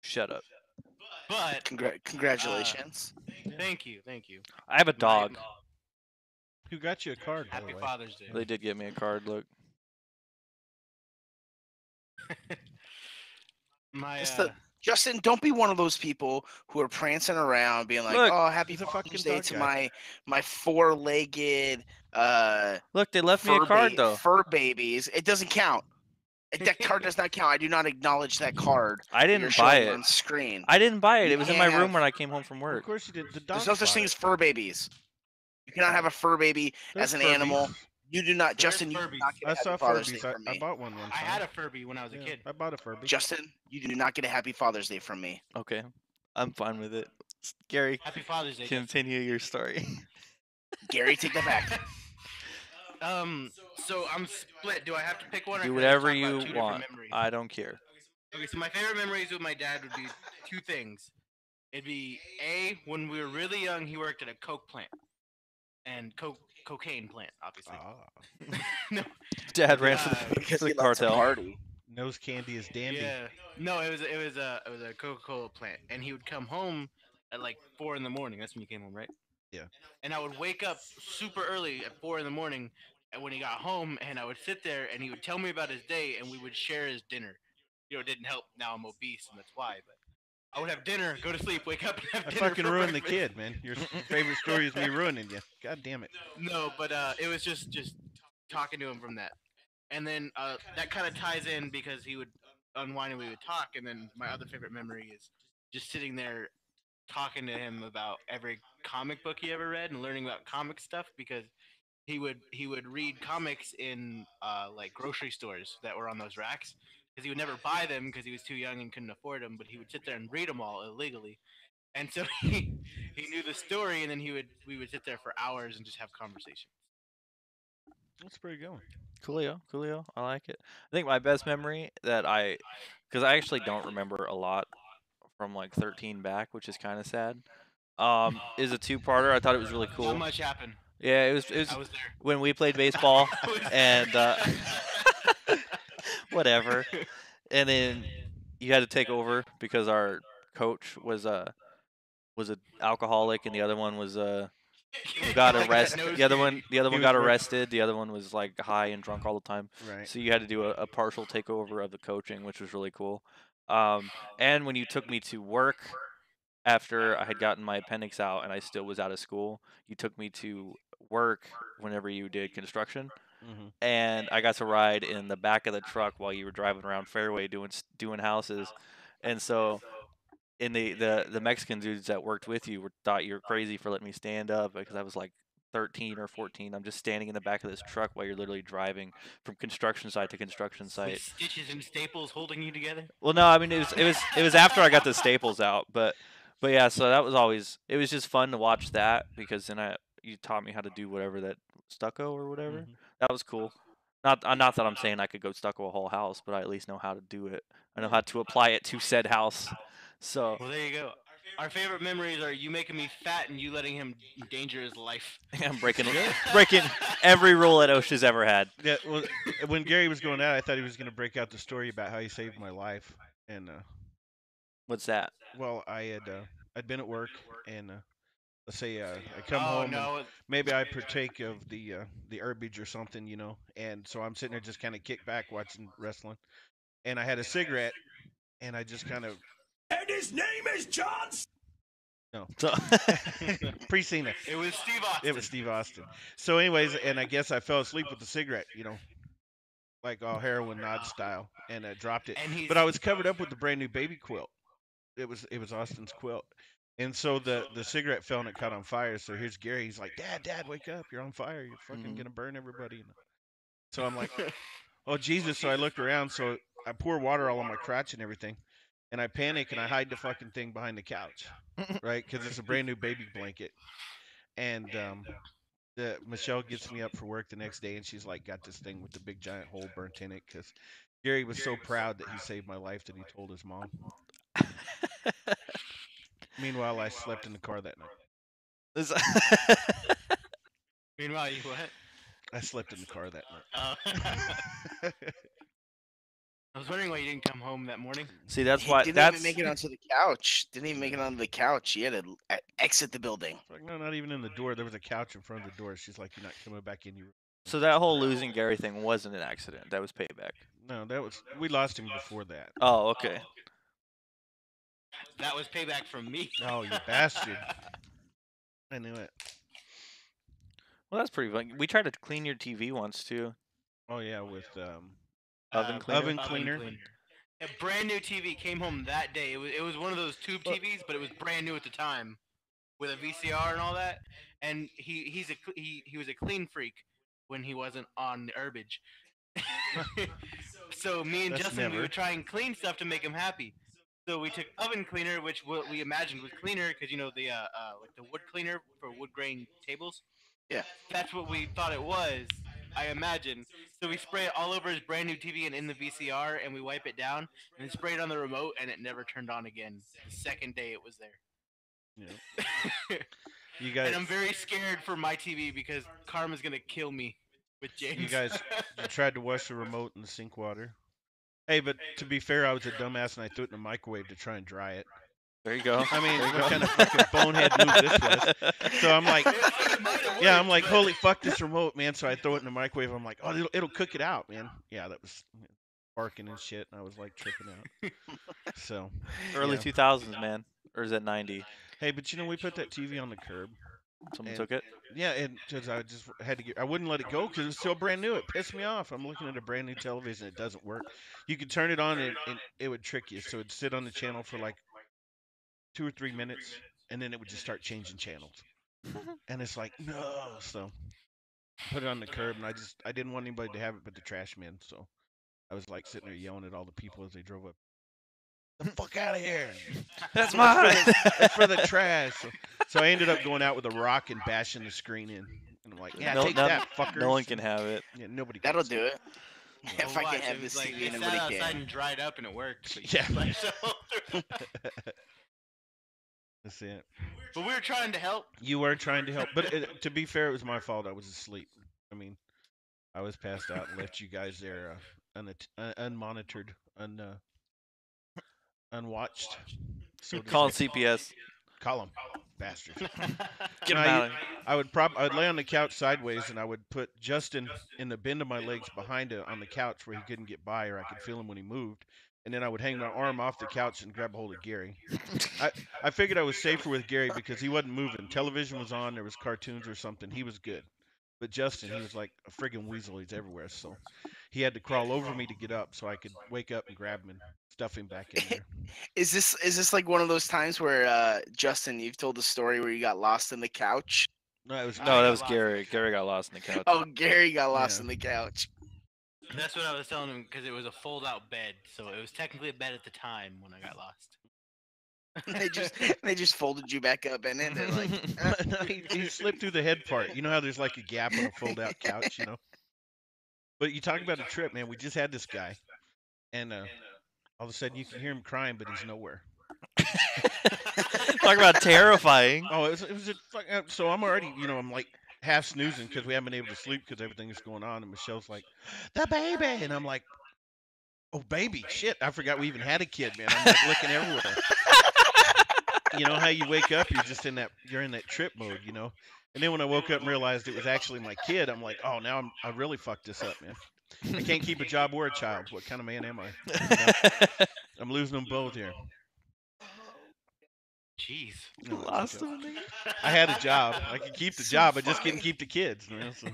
Shut up. But Congratulations. thank you. I have a dog. Who got you a card, by Happy the way? Father's Day. They did get me a card. Look. My It's Justin, don't be one of those people who are prancing around being like, Look, "Oh, happy he's a Father's fucking Day dog to guy. my four-legged Look, they left me a card though. fur babies." It doesn't count. That card does not count. I do not acknowledge that card. I that didn't you're buy showing it. on screen. I didn't buy it. You It was in my can't room have- when I came home from Of work. course you did. The dog. There's no such thing as fur babies. You cannot have a fur baby as an There's animal. Furbies. You do not, There's Justin. You do Furbies. not get a I happy saw Father's Day Furbies. from I me. bought one time. I had a Furby when I was a Yeah, kid. I bought a Furby. Justin, you do not get a happy Father's Day from me. Okay, I'm fine with it. Gary, Happy Father's Day. Justin. continue your story. Gary, take that back. So I'm split. Do I have to pick one? Or Do can I whatever talk about you two different want. memories? I don't care. Okay, so my favorite memories with my dad would be 2 things. It'd be A, when we were really young, he worked at a Coke plant. and cocaine plant, obviously. Ah, No, Dad ran for Uh, the, Because for the he likes to cartel. party. nose candy is dandy. yeah, no, it was a Coca-Cola plant, and he would come home at like 4 in the morning. That's when you came home, right? Yeah. And I would wake up super early at 4 in the morning, and when he got home, and I would sit there, and he would tell me about his day, and we would share his dinner. It didn't help. Now I'm obese, and that's why. But I would have dinner, go to sleep, wake up, and have I dinner fucking for ruined the breakfast. kid, man. Your favorite story is me ruining you. God damn it. No, but it was just talking to him from that, and then that kind of ties in because he would unwind and we would talk, and then my other favorite memory is just sitting there talking to him about every comic book he ever read and learning about comic stuff because he would read comics in like grocery stores that were on those racks because he would never buy them because he was too young and couldn't afford them, but he would sit there and read them all illegally, and so he knew the story, and then we would sit there for hours and just have conversation. That's pretty good. Coolio. I like it. I think my best memory because I actually don't remember a lot from like 13 back, which is kind of sad. Is a two-parter. I thought it was really Not cool. much happened. Yeah, it was I was there. when we played baseball I was and there. whatever, and then you had to take over because our coach was a alcoholic and the other one was got Like that arrested. nose The other candy. one He was got work- arrested. The other one was like high and drunk all the time. Right. So you had to do a partial takeover of the coaching, which was really cool. And when you took me to work after I had gotten my appendix out and I still was out of school, you took me to work whenever you did construction, Mm-hmm. and I got to ride in the back of the truck while you were driving around Fairway doing houses, and so. And the Mexican dudes that worked with you thought you were crazy for letting me stand up because I was like 13 or 14. I'm just standing in the back of this truck while you're literally driving from construction site to construction With site. stitches and staples holding you together. Well, no, I mean it was after I got the staples out, but yeah, so that was it was just fun to watch that because then you taught me how to do whatever that stucco or whatever. Mhm. That was cool. Not that I'm saying I could go stucco a whole house, but I at least know how to do it. I know how to apply it to said house. So Well, there you go. Our favorite memories are you making me fat and you letting him endanger his life. I'm breaking every rule that OSHA's ever had. Yeah. Well, when Gary was going out, I thought he was going to break out the story about how he saved my life. And What's that? well, I'd been at work, and let's say I come Oh home and no! maybe I partake of the herbage or something, and so I'm sitting there just kind of kicked back watching wrestling, and I had a cigarette, and I just kind of And his name is John. no So, pre-Cena. It was Steve Austin. It was Steve Austin. So, anyways, and I guess I fell asleep with the cigarette, like all heroin nod style, and I dropped it. And he's But I was covered up with the brand new baby quilt. It was Austin's quilt, and so the cigarette fell and it caught on fire. So here's Gary. He's like, Dad, wake up! You're on fire. You're fucking Mhm. gonna burn everybody. So I'm like, oh Jesus! So I looked around. So I pour water all on my crotch and everything, and I panic and I hide the fucking thing behind the couch, right? Because it's a brand new baby blanket. And Michelle gets me up for work the next day, and she's like, got this thing with the big giant hole burnt in it because Gary was so proud that he saved my life that he told his mom. Meanwhile, I slept in the car that night. This- Meanwhile, you what? I slept in the car that Uh, night. I was wondering why you didn't come home that morning. See, that's He why didn't that's even make it onto the couch. Didn't even make it onto the couch. He had to exit the building. Like, no, not even in the door. There was a couch in front of the door. She's like, you're not coming back in. so that whole losing Gary thing wasn't an accident. That was payback. No, we lost him before that. Oh, okay. That was payback from me. Oh, you bastard. I knew it. Well, that's pretty fun. We tried to clean your TV once too. Oh, yeah, with Oven cleaner. Oven cleaner. A brand new TV came home that day. It was one of those tube TVs, but it was brand new at the time, with a VCR and all that. And he was a clean freak when he wasn't on the herbage. So me and That's Justin, we never. would try and clean stuff to make him happy. So we took oven cleaner, which we imagined was cleaner because the like the wood cleaner for wood grain tables. Yeah. That's what we thought it was. I imagine. So we spray it all over his brand new TV and in the VCR, and we wipe it down, and then spray it on the remote, and it never turned on again. The second day it was there. Yeah. You guys, and I'm very scared for my TV because Karma's gonna kill me with James. you guys, you tried to wash the remote in the sink water. Hey, but to be fair, I was a dumbass and I threw it in the microwave to try and dry it. There you go. I mean, There you what go. kind of fucking bonehead move this was? So I'm like, yeah, I'm like, holy fuck this remote, man. So I throw it in the microwave. I'm like, oh, it'll cook it out, man. Yeah, that was barking and shit. And I was like tripping out. So Early yeah. 2000s, man. Or is it 90? Hey, but you know, we put that TV on the curb. Someone And- took it. Yeah, and because I just had to I wouldn't let it go because it was still brand new. It pissed me off. I'm looking at a brand new television. It doesn't work. You could turn it on and it would trick you. So it'd sit on the channel for like 2 or 3 minutes, and then it would just start changing channels. And it's like, no. So I put it on the curb, and I didn't want anybody to have it but the trash man. So I was like sitting there yelling at all the people as they drove up. The fuck out of here! That's mine. It's for the trash. So I ended up going out with a rock and bashing the screen in. And I'm like, yeah, No- take no- that, fuckers. No one can have it. Yeah, nobody. That'll gets do it. Yeah. If I Watch, can have it this was like, TV, it nobody sat outside can. and dried up and it worked. But Yeah. like, so- That's it. but we were trying to help. You were trying to help, but to be fair, it was my fault. I was asleep. I mean, I was passed out and left you guys there unmonitored, unwatched. So to Calling say. CPS. Call 'em, bastards. Get No, him out. I'd lay on the couch sideways, and I would put Justin in the bend of my legs behind it on the couch where he couldn't get by, or I could feel him when he moved. And then I would hang my arm off the couch and grab a hold of Gary. I figured I was safer with Gary because he wasn't moving. Television was on, there was cartoons or something. He was good. But Justin, he was like a friggin' weasel. He's everywhere. So he had to crawl over me to get up so I could wake up and grab him and stuff him back in there. Is this like one of those times where Justin, you've told the story where you got lost in the couch? No, it was No, got that was lost. Gary. Gary got lost in the couch. Oh, Gary got lost Yeah. in the couch. That's what I was telling him because it was a fold-out bed, so it was technically a bed at the time when I got lost. they just folded you back up in it. They're like, No, he slipped through the head part. You know how there's like a gap on a fold-out couch, you know? But you talk about a trip, man. We just had this guy, and all of a sudden you can hear him crying, but he's nowhere. Talk about terrifying. Oh, it was just so I'm already, I'm like half snoozing because we haven't been able to sleep because everything is going on, and Michelle's like, the baby, and I'm like, oh baby, shit, I forgot we even had a kid, man. I'm like looking everywhere. You know how you wake up, you're in that trip mode, you know. And then when I woke up and realized it was actually my kid, I'm like, oh, now I really fucked this up, man. I can't keep a job or a child. What kind of man am I? You know? I'm losing them both here. Jeez. No, it's Lost okay. him. Nigga. I had a job. I could keep the job. I just couldn't keep the kids. You know, so.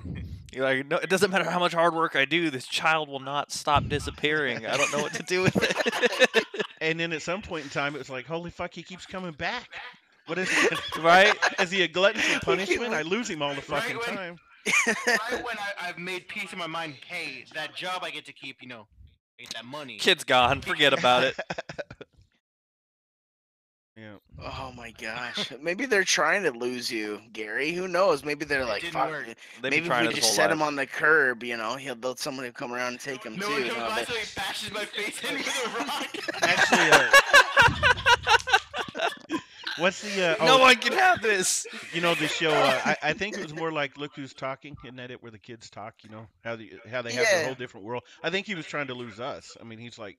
You're like, no, it doesn't matter how much hard work I do. This child will not stop disappearing. I don't know what to do with it. And then at some point in time, it was like, holy fuck, he keeps coming back. What is it? Right? Is he a glutton for punishment? I lose him all the Right fucking when- time. Right when I've made peace in my mind, hey, that job I get to keep, I get that money. Kid's gone. Forget about it. Yeah. oh my gosh. Maybe they're trying to lose you, Gary. Who knows? Maybe they're like, didn't fuck. work. They've Maybe been if trying we his just whole set him life. on the curb, someone will come around and take him No too. one you comes know, by, but- so he bashes my face in with a rock. Actually, what's the? No one can have this. You know the show. I think it was more like Look Who's Talking. Isn't that it? Where the kids talk. You know how they have their Yeah. whole different world. I think he was trying to lose us. I mean, he's like,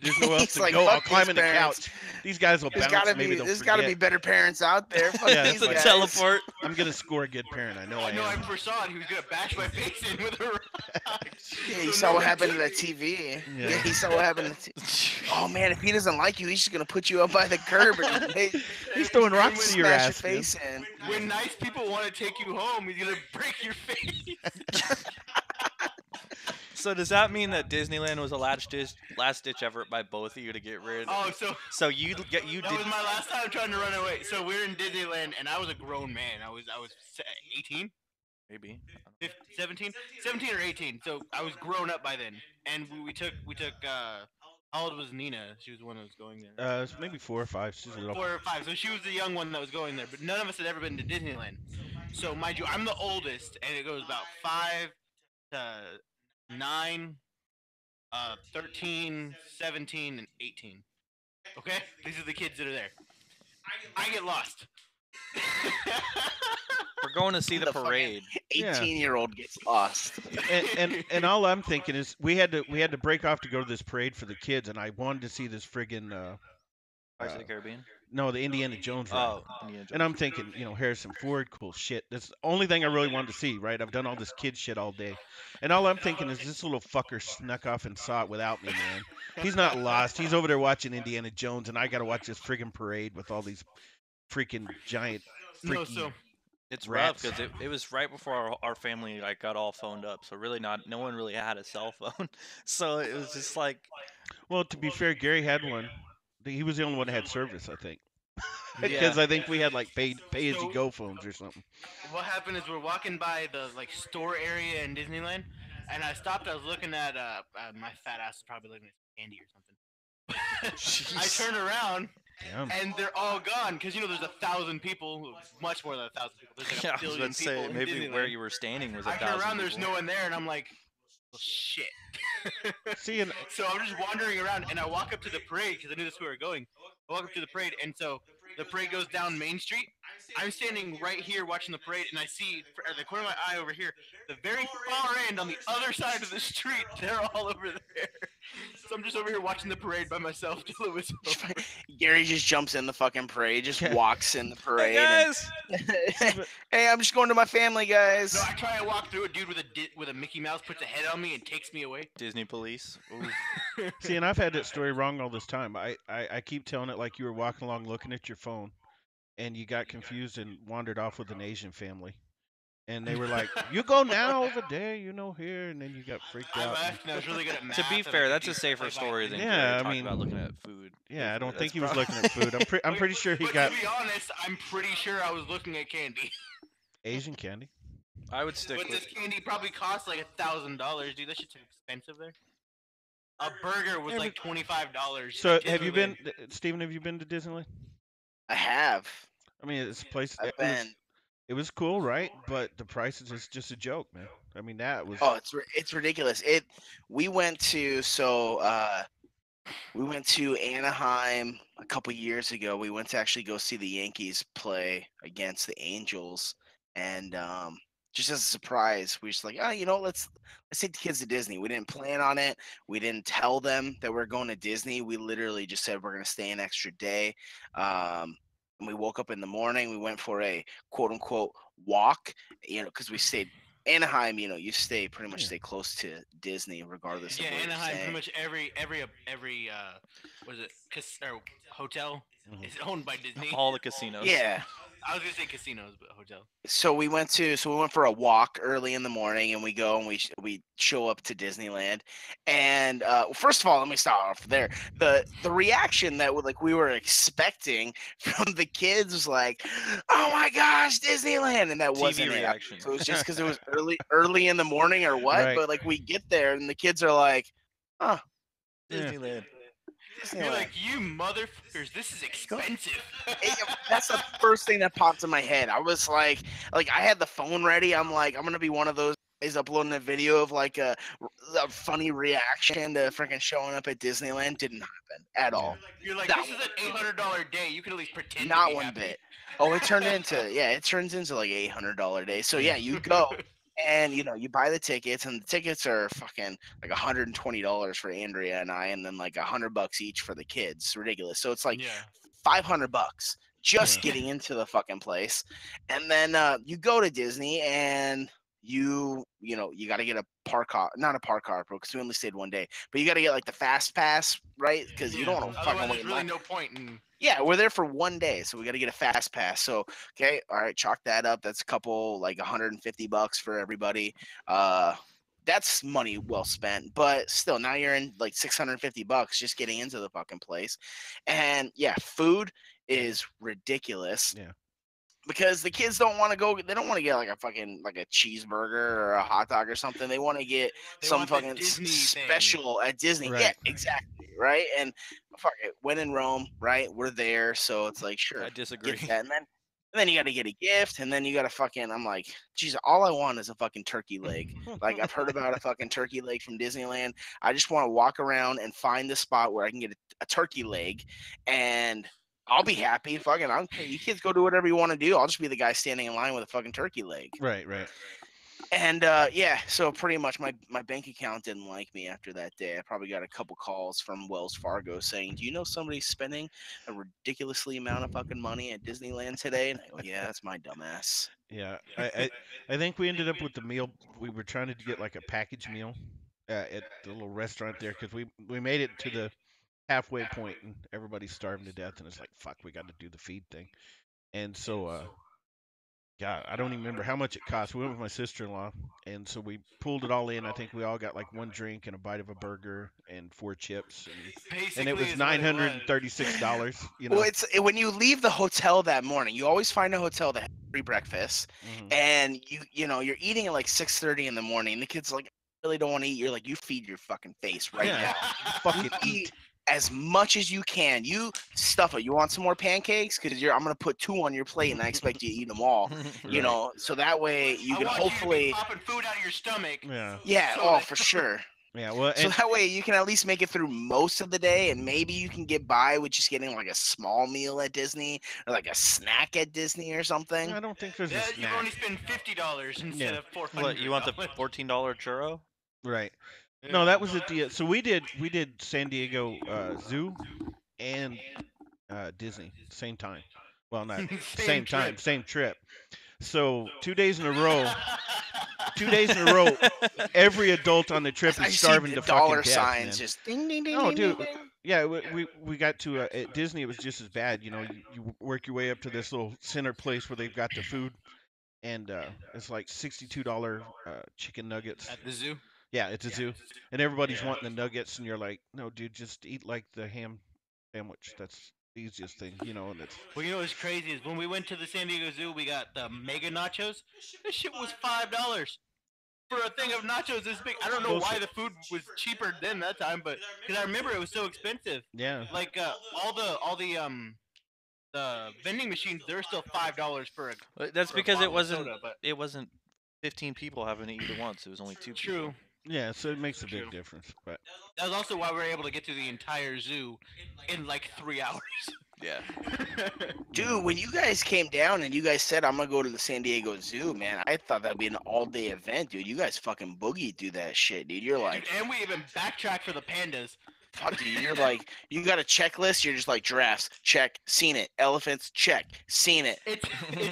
there's no else He's to like, go. I'll "Fuck climb these in the parents. couch. These guys will There's bounce. gotta Maybe be they'll there's gotta be forget. better parents out there. Fuck Yeah, these It's a like- guys. teleport. I'm gonna score a good parent. I know I I know I am. foresaw it. He was gonna bash my face in with a rock. Yeah, he So saw no what one happened to took the it. TV. Yeah. Yeah, he saw what happened. Oh man, if he doesn't like you, he's just gonna put you up by the curb and He's throwing rocks to smash your your ass. man. face in. When nice people want to take you home, he's gonna break your face. So does that mean that Disneyland was a last ditch effort by both of you to get rid? Oh, so So you that did. was my last time trying to run away. So we're in Disneyland, and I was a grown man. I was 18, Maybe. 17 or 18. So I was grown up by then. And we took how old was Nina? She was the one that was going there. It's maybe 4 or 5. She's a little. 4 or 5. So she was the young one that was going there. But none of us had ever been to Disneyland. So mind you, I'm the oldest, and it goes about 5 to 9, 13, 17, and 18. Okay? These are the kids that are there. I get lost. We're going to see the The fucking parade. Yeah. 18-year-old gets lost. And all I'm thinking is we had to break off to go to this parade for the kids, and I wanted to see this friggin' Pirates of the Caribbean. no, the Indiana Jones ride. Oh, Indiana And Jones. I'm thinking, Harrison Ford, cool shit. That's the only thing I really wanted to see, right? I've done all this kid shit all day. And all I'm thinking is this little fucker snuck off and saw it without me, man. He's not lost. He's over there watching Indiana Jones, and I got to watch this friggin' parade with all these freaking giant No, freaky... so It's Rats. rough because it was right before our family like got all phoned up, so really no one really had a cell phone, so it was just like Well, to be fair, Gary had one. He was the only one that had service, I think. Yeah. Because I think we had like pay as you go phones or something. what happened is we're walking by the store area in Disneyland, and I stopped. I was looking at my fat ass is probably looking at candy or something. I turn around Damn. and they're all gone because there's 1,000 people, much more than 1,000 people. There's like yeah, a I was billion about to people say in maybe where Disneyland. you were standing was I 1,000 turn around, there's people. no one there, and I'm like, well, shit. See, and So I'm just wandering around, and I walk up to the parade because I knew this is where we were going. I walk up to the parade, and so the parade goes down Main Street. I'm standing right here watching the parade, and I see at the corner of my eye over here, the very far end on the other side of the street. They're all over there. So I'm just over here watching the parade by myself till it was over. Gary just jumps in the fucking parade, just Yeah. walks in the Hey parade. guys! And, hey, I'm just going to my family, guys. No, I try and walk through a dude with a Mickey Mouse, puts a head on me, and takes me away. Disney police. Ooh. see, and I've had that story wrong all this time. I keep telling it like you were walking along looking at your phone, and you got confused and wandered off with an Asian family. And they were like, "You go now over there, here," and then you got freaked I out. left, and I was really good at math. To be and I fair, could that's do a safer play by story than ear. Yeah, Gary I talking mean- about looking at food. Yeah, I don't That's think he was prob- looking at food. I'm pretty sure he But got to be honest, I'm pretty sure I was looking at candy. Asian candy. I would stick But with this candy probably cost like $1,000, dude. That shit's expensive there. A burger was like $25. So at have you been, Disneyland. Steven? Have you been to Disneyland? I have. I mean, it's a place. I've been. It was cool, right? But the price is just a joke, man. I mean, that was. Oh, it's ridiculous. We went to we went to Anaheim a couple years ago. We went to actually go see the Yankees play against the Angels, and just as a surprise, we just like, let's take the kids to Disney. We didn't plan on it. We didn't tell them that we're going to Disney. We literally just said we're gonna stay an extra day. And we woke up in the morning. We went for a quote unquote walk, because we stayed. Anaheim, you pretty much Yeah. stay close to Disney regardless Yeah, of where you're Anaheim. Pretty staying. much every what is it? Or hotel Mhm. is owned by Disney. all the casinos. Yeah. I was gonna say casinos, but hotel. So we went for a walk early in the morning, and we go and we show up to Disneyland, and first of all, let me start off there. The reaction that we were expecting from the kids was like, "Oh my gosh, Disneyland!" And that TV wasn't it. reaction. So it was just because it was early in the morning or what. Right. But we get there, and the kids are like, "Oh, Yeah. Disneyland. You're Disneyland." like, you motherfuckers, this is expensive. That's the first thing that popped in my head. I was like I had the phone ready. I'm like, I'm gonna be one of those guys uploading a video of a funny reaction to freaking showing up at Disneyland. Didn't happen at all. You're like, That this is an $800 day. You could at least pretend. to Not be one happy. bit. Oh, it turns into like $800 day. So yeah, you go and you buy the tickets, and the tickets are fucking like $120 for Andrea and I, and then like $100 each for the kids. It's ridiculous. So it's like Yeah. $500 just Yeah. getting into the fucking place. And then you go to Disney, and you got to get not a park car, because we only stayed one day, but you got to get like the fast pass, right? Because you don't want to fucking Otherwise, wait there's in really line. no point in. Yeah, we're there for one day, so we got to get a fast pass. So, okay, all right, chalk that up. That's a couple, like $150 for everybody. That's money well spent, but still, now you're in like $650 just getting into the fucking place. And yeah, food is ridiculous. Yeah. Because the kids don't want to go. They don't want to get like a cheeseburger or a hot dog or something. They want to get They some want the fucking Disney thing. special at Disney. Yeah, Right. exactly. Right. And fuck it, when in Rome, right? We're there, so it's like sure, I disagree. get that. And then you got to get a gift, and then you got to fucking. I'm like, geez, all I want is a fucking turkey leg. Like I've heard about a fucking turkey leg from Disneyland. I just want to walk around and find the spot where I can get a turkey leg, and I'll be happy. Fucking, I don't care. You kids go do whatever you want to do. I'll just be the guy standing in line with a fucking turkey leg. Right. And yeah, so pretty much my bank account didn't like me after that day. I probably got a couple calls from Wells Fargo saying, "Do you know somebody's spending a ridiculously amount of fucking money at Disneyland today?" And I go, "Yeah, that's my dumbass." Yeah. I think we ended up with the meal. We were trying to get like a package meal at the little restaurant there because we made it to the halfway point and everybody's starving to death and it's like, fuck, we got to do the feed thing. And so God, I don't even remember how much it cost. We went with my sister-in-law, and so we pulled it all in. I think we all got like one drink and a bite of a burger and 4 chips, and it was $936. You know, Well, it's when you leave the hotel that morning, you always find a hotel that has free breakfast, and you know you're eating at like 6:30 in the morning. The kid's like, I really don't want to eat. You're like, you feed your fucking face right now. fucking eat. As much as you can. You stuff it. You want some more pancakes? Because I'm gonna put 2 on your plate, and I expect you to eat them all. You know, so that way you can hopefully popping food out of your stomach. Yeah. So For sure. Yeah. Well, So that way you can at least make it through most of the day, and maybe you can get by with just getting like a small meal at Disney or like a snack at Disney or something. I don't think there's a you snack. only spend $50 instead of $400. What, you want the $14 churro? Right. No, that was at the. So we did San Diego Zoo and Disney same time. Well, not same time, same trip. So 2 days in a row. 2 days in a row, every adult on the trip I is see starving the to fucking dollar death, signs man. just ding ding ding. No, ding, dude. ding, ding. Yeah, we got to at Disney. It was just as bad. You know, you work your way up to this little center place where they've got the food, and it's like $62 chicken nuggets. At the zoo? Yeah, it's a zoo, and everybody's wanting the nuggets, and you're like, no, dude, just eat like the ham sandwich. That's the easiest thing, you know. And it's Well, you know what's crazy is when we went to the San Diego Zoo, we got the mega nachos. This shit was $5 for a thing of nachos this big. I don't know why Bullshit. the food was cheaper then that time, but because I remember it was so expensive. yeah. Like all the vending machines, they're still $5 for a. But that's for a because it bottle of wasn't soda, but it wasn't 15 people having to eat at once. It was only 2 people. true. Yeah, so it makes a big True. difference. But That was also why we were able to get to the entire zoo in like 3 hours. Yeah. Dude, when you guys came down and you guys said I'm gonna go to the San Diego Zoo, man, I thought that'd be an all-day event, dude. You guys fucking boogie through that shit, dude. You're like, And we even backtracked for the pandas. fuck, dude. You're like, you got a checklist. You're just like giraffes, check, seen it. Elephants, check, seen it. It's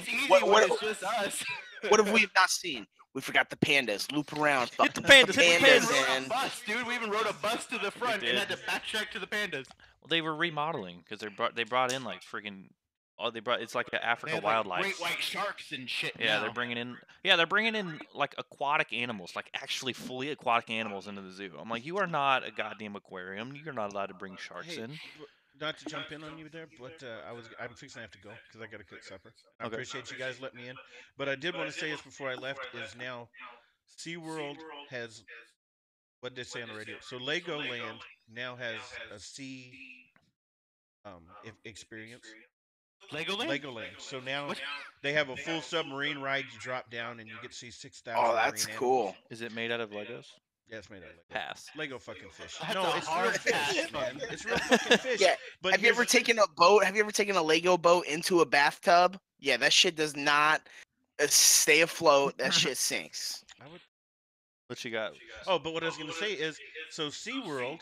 easy What- when what- it's just us. What have we not seen? We forgot the pandas. Loop around. Hit the fucking pandas, hit the We even pandas. rode a and bus, dude. We even rode a bus to the front and did. had to backtrack to the pandas. Well, they were remodeling because they brought in like freaking. Oh, it's like an They Africa had, like, wildlife. great white sharks and shit. Yeah, now. they're bringing in like aquatic animals, like actually fully aquatic animals into the zoo. I'm like, you are not a goddamn aquarium. You're not allowed to bring sharks hey, in. not to jump in on you there, but I'm fixing to have to go because I got to cook supper. I Okay. appreciate you guys letting me in, but I did want to say this before I left: is now SeaWorld has what did they say on the radio? So Legoland now has a sea experience. Legoland? Legoland. So now What? they have a full submarine ride. You drop down and you get to see 6,000. oh, that's marine cool. animals. Is it made out of Legos? Yeah, it's made out of Lego. Pass. Lego fucking fish. That's no, a it's hard real fish, pass, man. bud. It's real fucking fish. Yeah. But Have you ever here's- taken a boat? Have you ever taken a Lego boat into a bathtub? Yeah, that shit does not stay afloat. That shit sinks. I would What you got? Oh, but what I was going to say is, so SeaWorld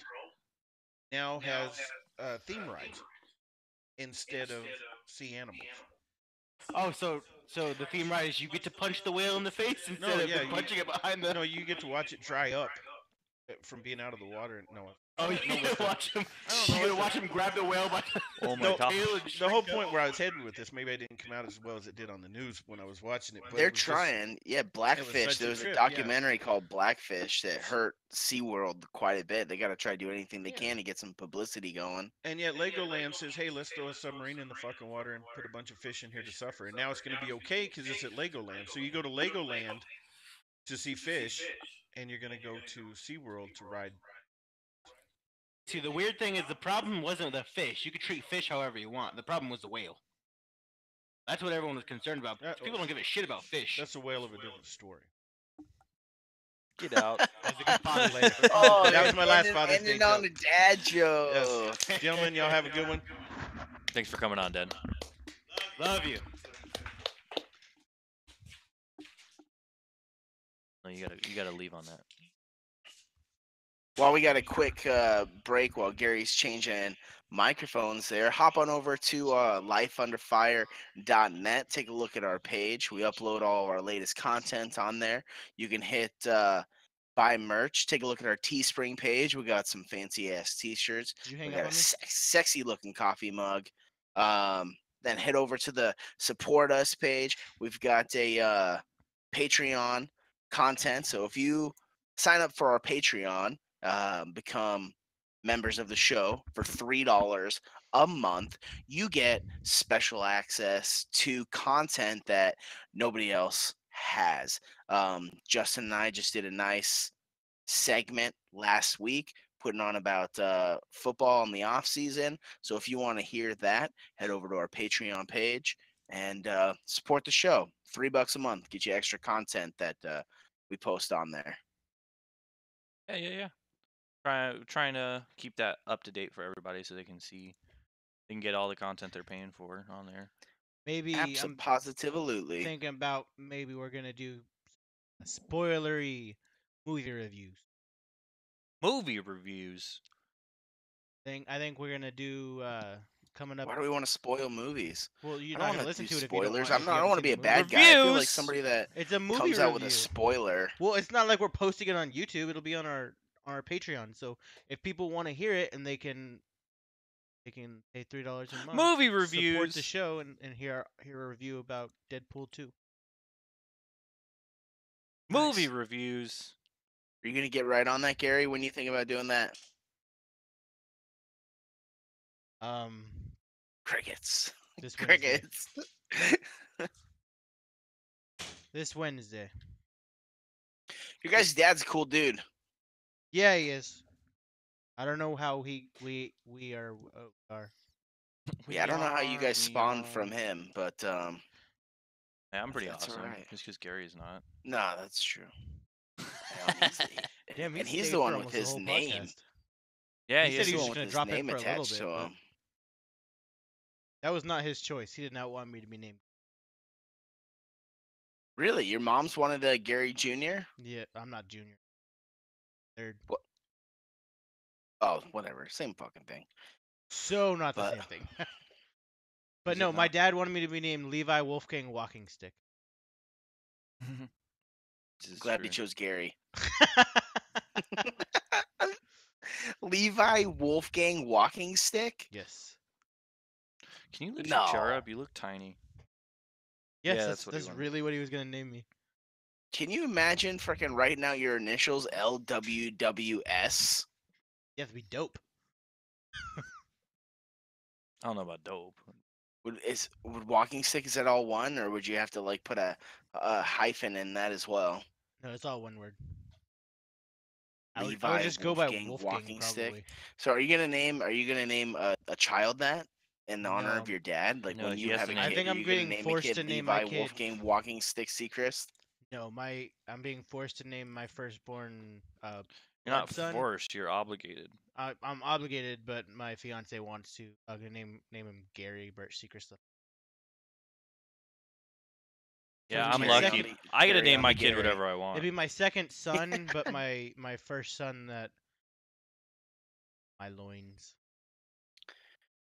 now has theme rides instead of sea animals. Oh, so the theme ride is you get to punch the whale in the face instead No, of yeah, you- punching it behind the. No, you get to watch it dry up from being out of the water. No, Oh, I you don't know get what to the- watch him. I don't You know get to what watch him grab the whale by the Oh my No, god. tail and the whole shake point up. where I was heading with this, maybe I didn't come out as well as it did on the news when I was watching it. But They're it was just- trying. Yeah, Blackfish. such a There was trip, a yeah. documentary called Blackfish that hurt SeaWorld quite a bit. They got to try to do anything they Yeah. can to get some publicity going. And yet Legoland says, hey, let's throw a submarine in the fucking water and put a bunch of fish in here to suffer. And now it's going to be okay because it's at Legoland. So you go to Legoland to see fish, and you're going to go to SeaWorld to ride. See, the weird thing is the problem wasn't the fish. You could treat fish however you want. The problem was the whale. That's what everyone was concerned about. Yeah, People don't give a shit about fish. That's a whale of a different story. Get out. That's a good pause later. That was my last ending- Father's Day ending on joke. a dad joke. Yes. Gentlemen, y'all have a good one. Thanks for coming on, Dad. Love you. No, you gotta leave on that. While we got a quick break while Gary's changing microphones there, hop on over to lifeunderfire.net. Take a look at our page. We upload all of our latest content on there. You can hit buy merch. Take a look at our Teespring page. We got some fancy ass t-shirts. Did you We hang got up a on me? sexy looking coffee mug. Then head over to the support us page. We've got a Patreon content. So if you sign up for our Patreon, become members of the show for $3 a month, you get special access to content that nobody else has. Justin and I just did a nice segment last week putting on about football in the off season. So if you want to hear that, head over to our Patreon page and support the show. $3 a month, get you extra content that we post on there. Yeah. Trying to keep that up to date for everybody so they can get all the content they're paying for on there. Maybe I'm Positively. thinking about maybe we're gonna do a spoilery movie reviews. Movie reviews. I think we're gonna do coming up. Why do we want to spoil movies? Well, you're I not don't gonna want to listen do to it if you don't spoilers. want. I don't want to be a bad guy. guy. I feel like Reviews! somebody that It's a movie comes review. out with a spoiler. Well, it's not like we're posting it on YouTube. It'll be on our Patreon. So if people want to hear it and they can pay $3 a month. Movie Support reviews. the show and hear a review about Deadpool 2. Movie Nice. reviews. Are you gonna get right on that, Gary? When you think about doing that? Crickets. This Wednesday. Crickets. This Wednesday. Your guys' dad's a cool dude. Yeah, he is. I don't know how we are. Yeah, I don't know how you guys We spawned are- from him, but Yeah, I'm pretty That's awesome. alright. Just because Gary's not. no, that's true. Hell, Damn, and he he's stayed the for one with almost the his whole name. podcast. Yeah, He he said is. he the was one just gonna with his drop it name for a little attached bit, to but- him. That was not his choice. He did not want me to be named. Really, your mom's wanted a Gary Jr. Yeah, I'm not junior. Third. Oh, whatever, same fucking thing. So not the But- same thing. But Is it no, my not? dad wanted me to be named Levi Wolfgang Walking Stick. This is Glad true. he chose Gary. Levi Wolfgang Walking Stick. Yes. Can you lift your chair No. up? You look tiny. Yes, Yeah, that's, that's what he that's wanted. really what he was gonna name me. Can you imagine freaking writing out your initials LWWS? You have to be dope. I don't know about dope. Would walking stick, is that all one, or would you have to like put a hyphen in that as well? No, it's all one word. I would Levi just go by Wolfgang Wolfgang Walking Stick? probably. So are you gonna name a child that in honor of No. your dad? Like No, when he you has have to a name- kid, I think are I'm you gonna getting name a forced kid to name Levi my kid- Wolfgang Walking Stick Seacrest? No, I'm being forced to name my firstborn. You're not Blood son? forced. You're obligated. I'm obligated, but my fiance wants to. I'm gonna name him Gary Burt Seacrest. Yeah, it'd I'm be lucky. second- I get to Gary name on my the kid Gary. whatever I want. It'd be my second son, but my first son that my loins.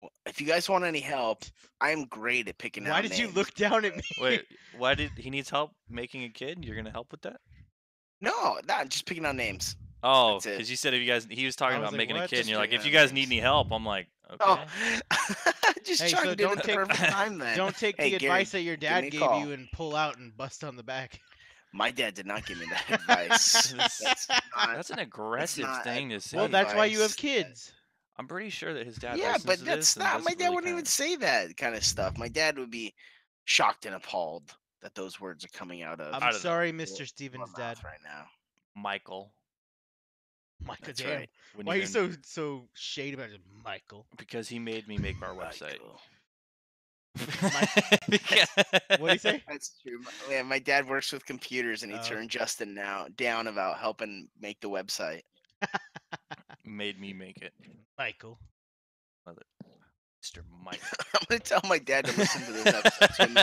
Well, if you guys want any help, I'm great at picking out Why did you names. look down at me? Wait, why did he needs help making a kid? You're gonna help with that? No, not just picking out names. Oh, That's it. because you said if you guys, he was talking I was about like, making a what? kid, Just and you're like, picking if out you guys names. need any help, I'm like, okay. Oh, just Hey, trying so to do don't it take- at the perfect time then. Don't take Hey, the Gary, advice that your dad me a gave call. you and pull out and bust on the back. My dad did not give me that advice. That's not, That's an aggressive not thing to say. Well, that's why you have advice. kids. I'm pretty sure that his dad. yeah, listens but to that's this and not. doesn't My dad really wouldn't even kinda- say that kind of stuff. My dad would be shocked and appalled that those words are coming out of I I'm don't know. sorry, my Mr. Stevens' mouth dad. right now. Michael. Michael, That's damn. right. When Why are you even- so shade about it, Michael? Because he made me make our website. Michael. Because- What do you say? That's true. Yeah, my dad works with computers, and he Oh. turned Justin down about helping make the website. Made me make it. Michael. Love it. Mr. Mike. I'm gonna tell my dad to listen to this episode.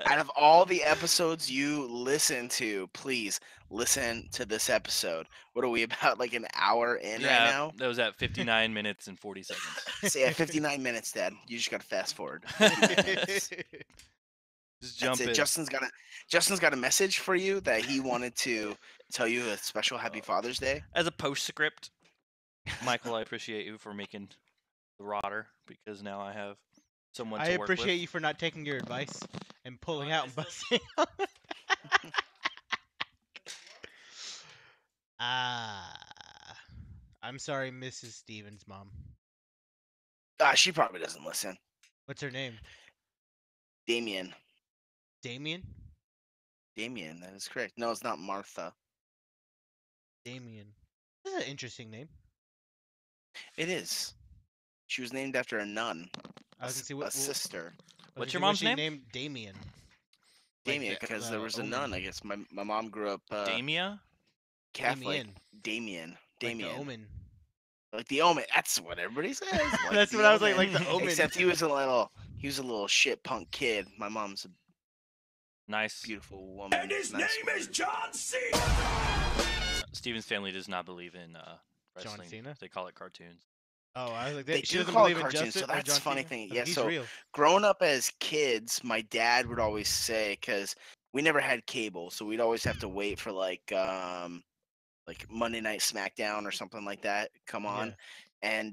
Out of all the episodes you listen to, please listen to this episode. What are we about? Like an hour in right now? That was at 59 minutes and 40 seconds. Say at 59 minutes, Dad. You just gotta fast forward. 59 minutes. Just jump That's it. in. Justin's got a message for you that he wanted to tell you a special Happy Father's Day. As a postscript, Michael, I appreciate you for making the rotter because now I have someone to I work appreciate with. you for not taking your advice and pulling out and busting. I'm sorry, Mrs. Stevens' mom. She probably doesn't listen. What's her name? Damien. Damien? Damien, that is correct. No, it's not Martha. Damien. That's an interesting name. It is. She was named after a nun. I was gonna say, A sister. What's your mom's name? Named Damien. Damien, because there was a nun. I guess my mom grew up Damia? Catholic. Damien. Damien. Like the Omen. Like the Omen. That's what everybody says. Like That's the what I was Omen. like the Omen. Except he was a little shit punk kid. My mom's a Nice. beautiful woman. And his nice name is woman. John C. Steven's family does not believe in John wrestling. Cena? They call it cartoons. Oh, I was like, They she do doesn't call it believe in cartoons, Justin so or that's John a funny Cena? thing. So Yeah, he's so real. growing up as kids, my dad would always say, because we never had cable, so we'd always have to wait for like Monday Night SmackDown or something like that come on. Yeah. And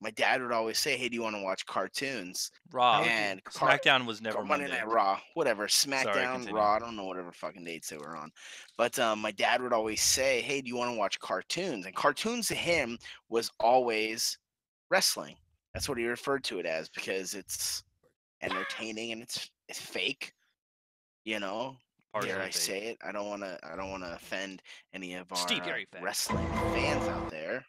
my dad would always say, "Hey, do you want to watch cartoons?" Raw. And SmackDown was never Monday Monday. Night Raw, whatever, SmackDown, continue. Raw, I don't know whatever fucking dates they were on. But my dad would always say, "Hey, do you want to watch cartoons?" And cartoons to him was always wrestling. That's what he referred to it as because it's entertaining and it's fake. You know, Partially dare I fake. say it? I don't want to offend any of our Steve Gary facts. wrestling fans out there.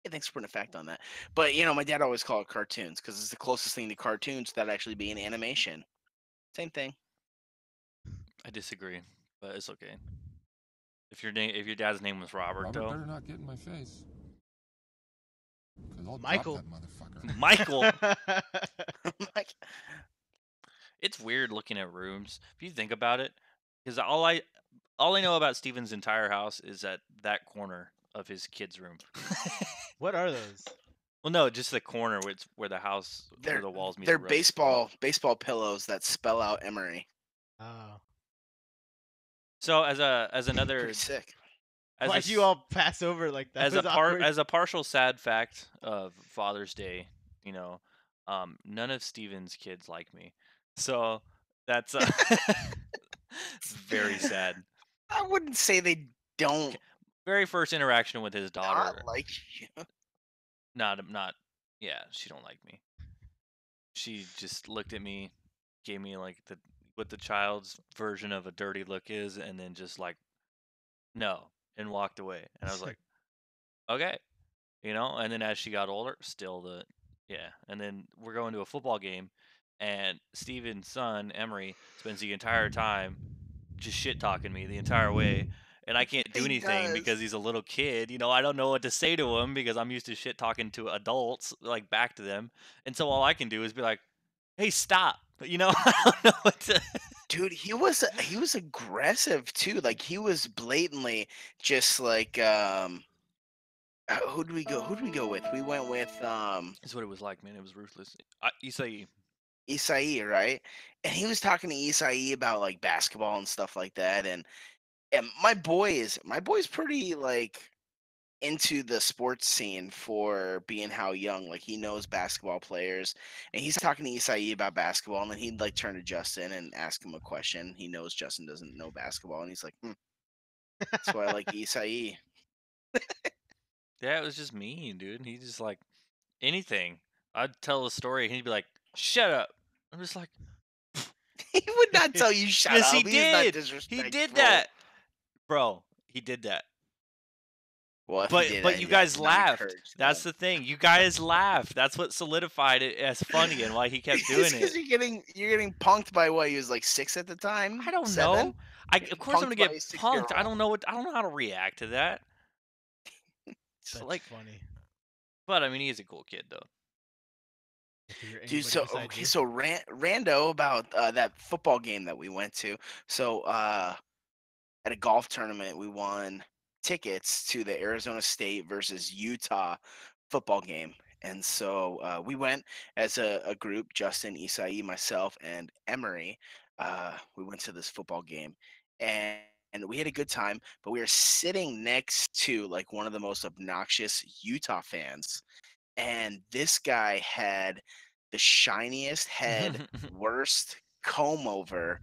Yeah, thanks for putting a fact on that. But my dad always called it cartoons because it's the closest thing to cartoons that actually being animation. Same thing. I disagree, but it's okay. If your dad's name was Robert, Robert though, better not get in my face. 'Cause I'll Michael. drop that motherfucker. Michael. Like, It's weird looking at rooms if you think about it, because all I know about Steven's entire house is that corner of his kid's room. What are those? Well, no, just the corner where the house, where the walls meet. they're the roof. baseball pillows that spell out Emery. Oh. So as another Pretty sick. as a Why'd you all pass over like that? as a as a partial sad fact of Father's Day, none of Steven's kids like me, so that's it's very sad. I wouldn't say they don't Very first interaction with his daughter. not like you. Not yeah, she don't like me. She just looked at me, gave me like what the child's version of a dirty look is, and then just like no, and walked away. And I was like, okay. And then as she got older, still and then we're going to a football game, and Steven's son, Emery, spends the entire time just shit talking me the entire way. And I can't do He anything does. because he's a little kid. I don't know what to say to him because I'm used to shit talking to adults, like back to them. And so all I can do is be like, hey, stop. I don't know what to. Dude, he was aggressive too. Like he was blatantly just like who do we go with? We went with That's what it was like, man. It was ruthless. Isai. Isai, right? And he was talking to Isai about like basketball and stuff like that. And my boy's pretty like into the sports scene for being how young. Like he knows basketball players, and he's talking to Isai about basketball, and then he'd like turn to Justin and ask him a question. He knows Justin doesn't know basketball, and he's like, that's why I like Isai. Yeah, it was just mean, dude. He just like anything. I'd tell a story, and he'd be like, shut up. I'm just like, He would not tell you shut yes, up. he He's not did. He disrespectful. did that. Bro, he did that. Well, if he But did, but I- you I guys would not laughed. encourage That's that. the thing. You guys laughed. That's what solidified it as funny and why he kept doing It's 'cause it. you're getting punked by what? He was like 6 at the time. I don't 7? know. Of course I'm gonna Punked by get a 6-year-old. punked. I don't know how to react to that. That's like- funny. But I mean, he's a cool kid though. If you hear Dude, anybody so beside okay, you. so Rando about that football game that we went to. So at a golf tournament, we won tickets to the Arizona State versus Utah football game. And so we went as a group, Justin, Isai, myself, and Emery. We went to this football game and we had a good time, but we were sitting next to like one of the most obnoxious Utah fans. And this guy had the shiniest head, worst comb over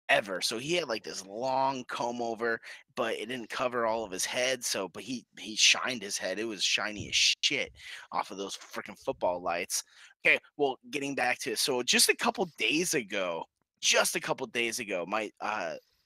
ever. So he had like this long comb over, but it didn't cover all of his head. So, but he shined his head. It was shiny as shit off of those freaking football lights. Okay, well, getting back to it. So just a couple days ago, my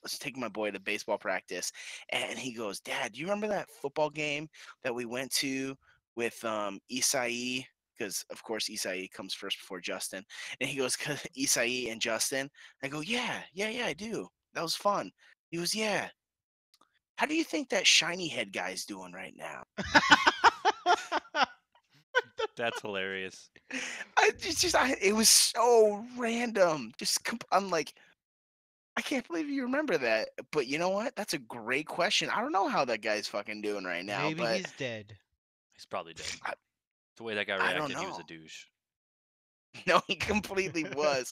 was taking my boy to baseball practice, and he goes, "Dad, do you remember that football game that we went to with Isai?" Because of course Isai comes first before Justin, and he goes, "'Cause Isai and Justin." I go, "Yeah, yeah, yeah, I do. That was fun." He goes, "Yeah. How do you think that shiny head guy's doing right now?" That's hilarious. It was so random. I'm like, I can't believe you remember that. But you know what? That's a great question. I don't know how that guy's fucking doing right now, Maybe but he's dead. He's probably dead. I, The way that guy I don't reacted, he was know. a douche. No, he completely was.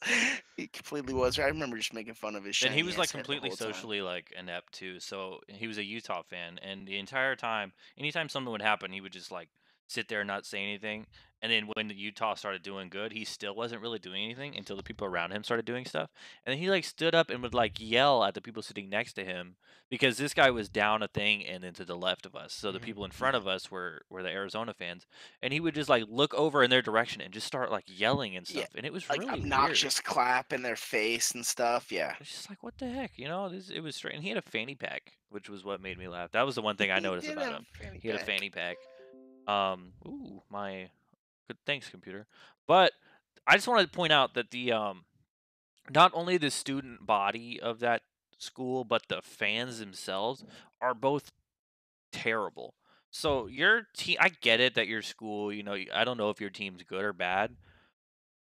He completely was. I remember just making fun of his And he shiny was like ass head the completely whole time. socially like inept too. So he was a Utah fan, and the entire time, anytime something would happen, he would just like sit there and not say anything. And then when the Utah started doing good, he still wasn't really doing anything until the people around him started doing stuff. And then he like stood up and would like yell at the people sitting next to him because this guy was down a thing and then to the left of us. So the people in front of us were the Arizona fans, and he would just like look over in their direction and just start like yelling and Yeah, stuff. And it was like really weird. obnoxious clap in their face and stuff. Yeah. It's just like, what the heck, you know? It was strange. And he had a fanny pack, which was what made me laugh. That was the one thing I He noticed did about have him. a fanny He had a pack. fanny pack. Ooh, my good. Thanks, computer. But I just wanted to point out that the not only the student body of that school, but the fans themselves are both terrible. So your team, I get it that your school, you know, I don't know if your team's good or bad,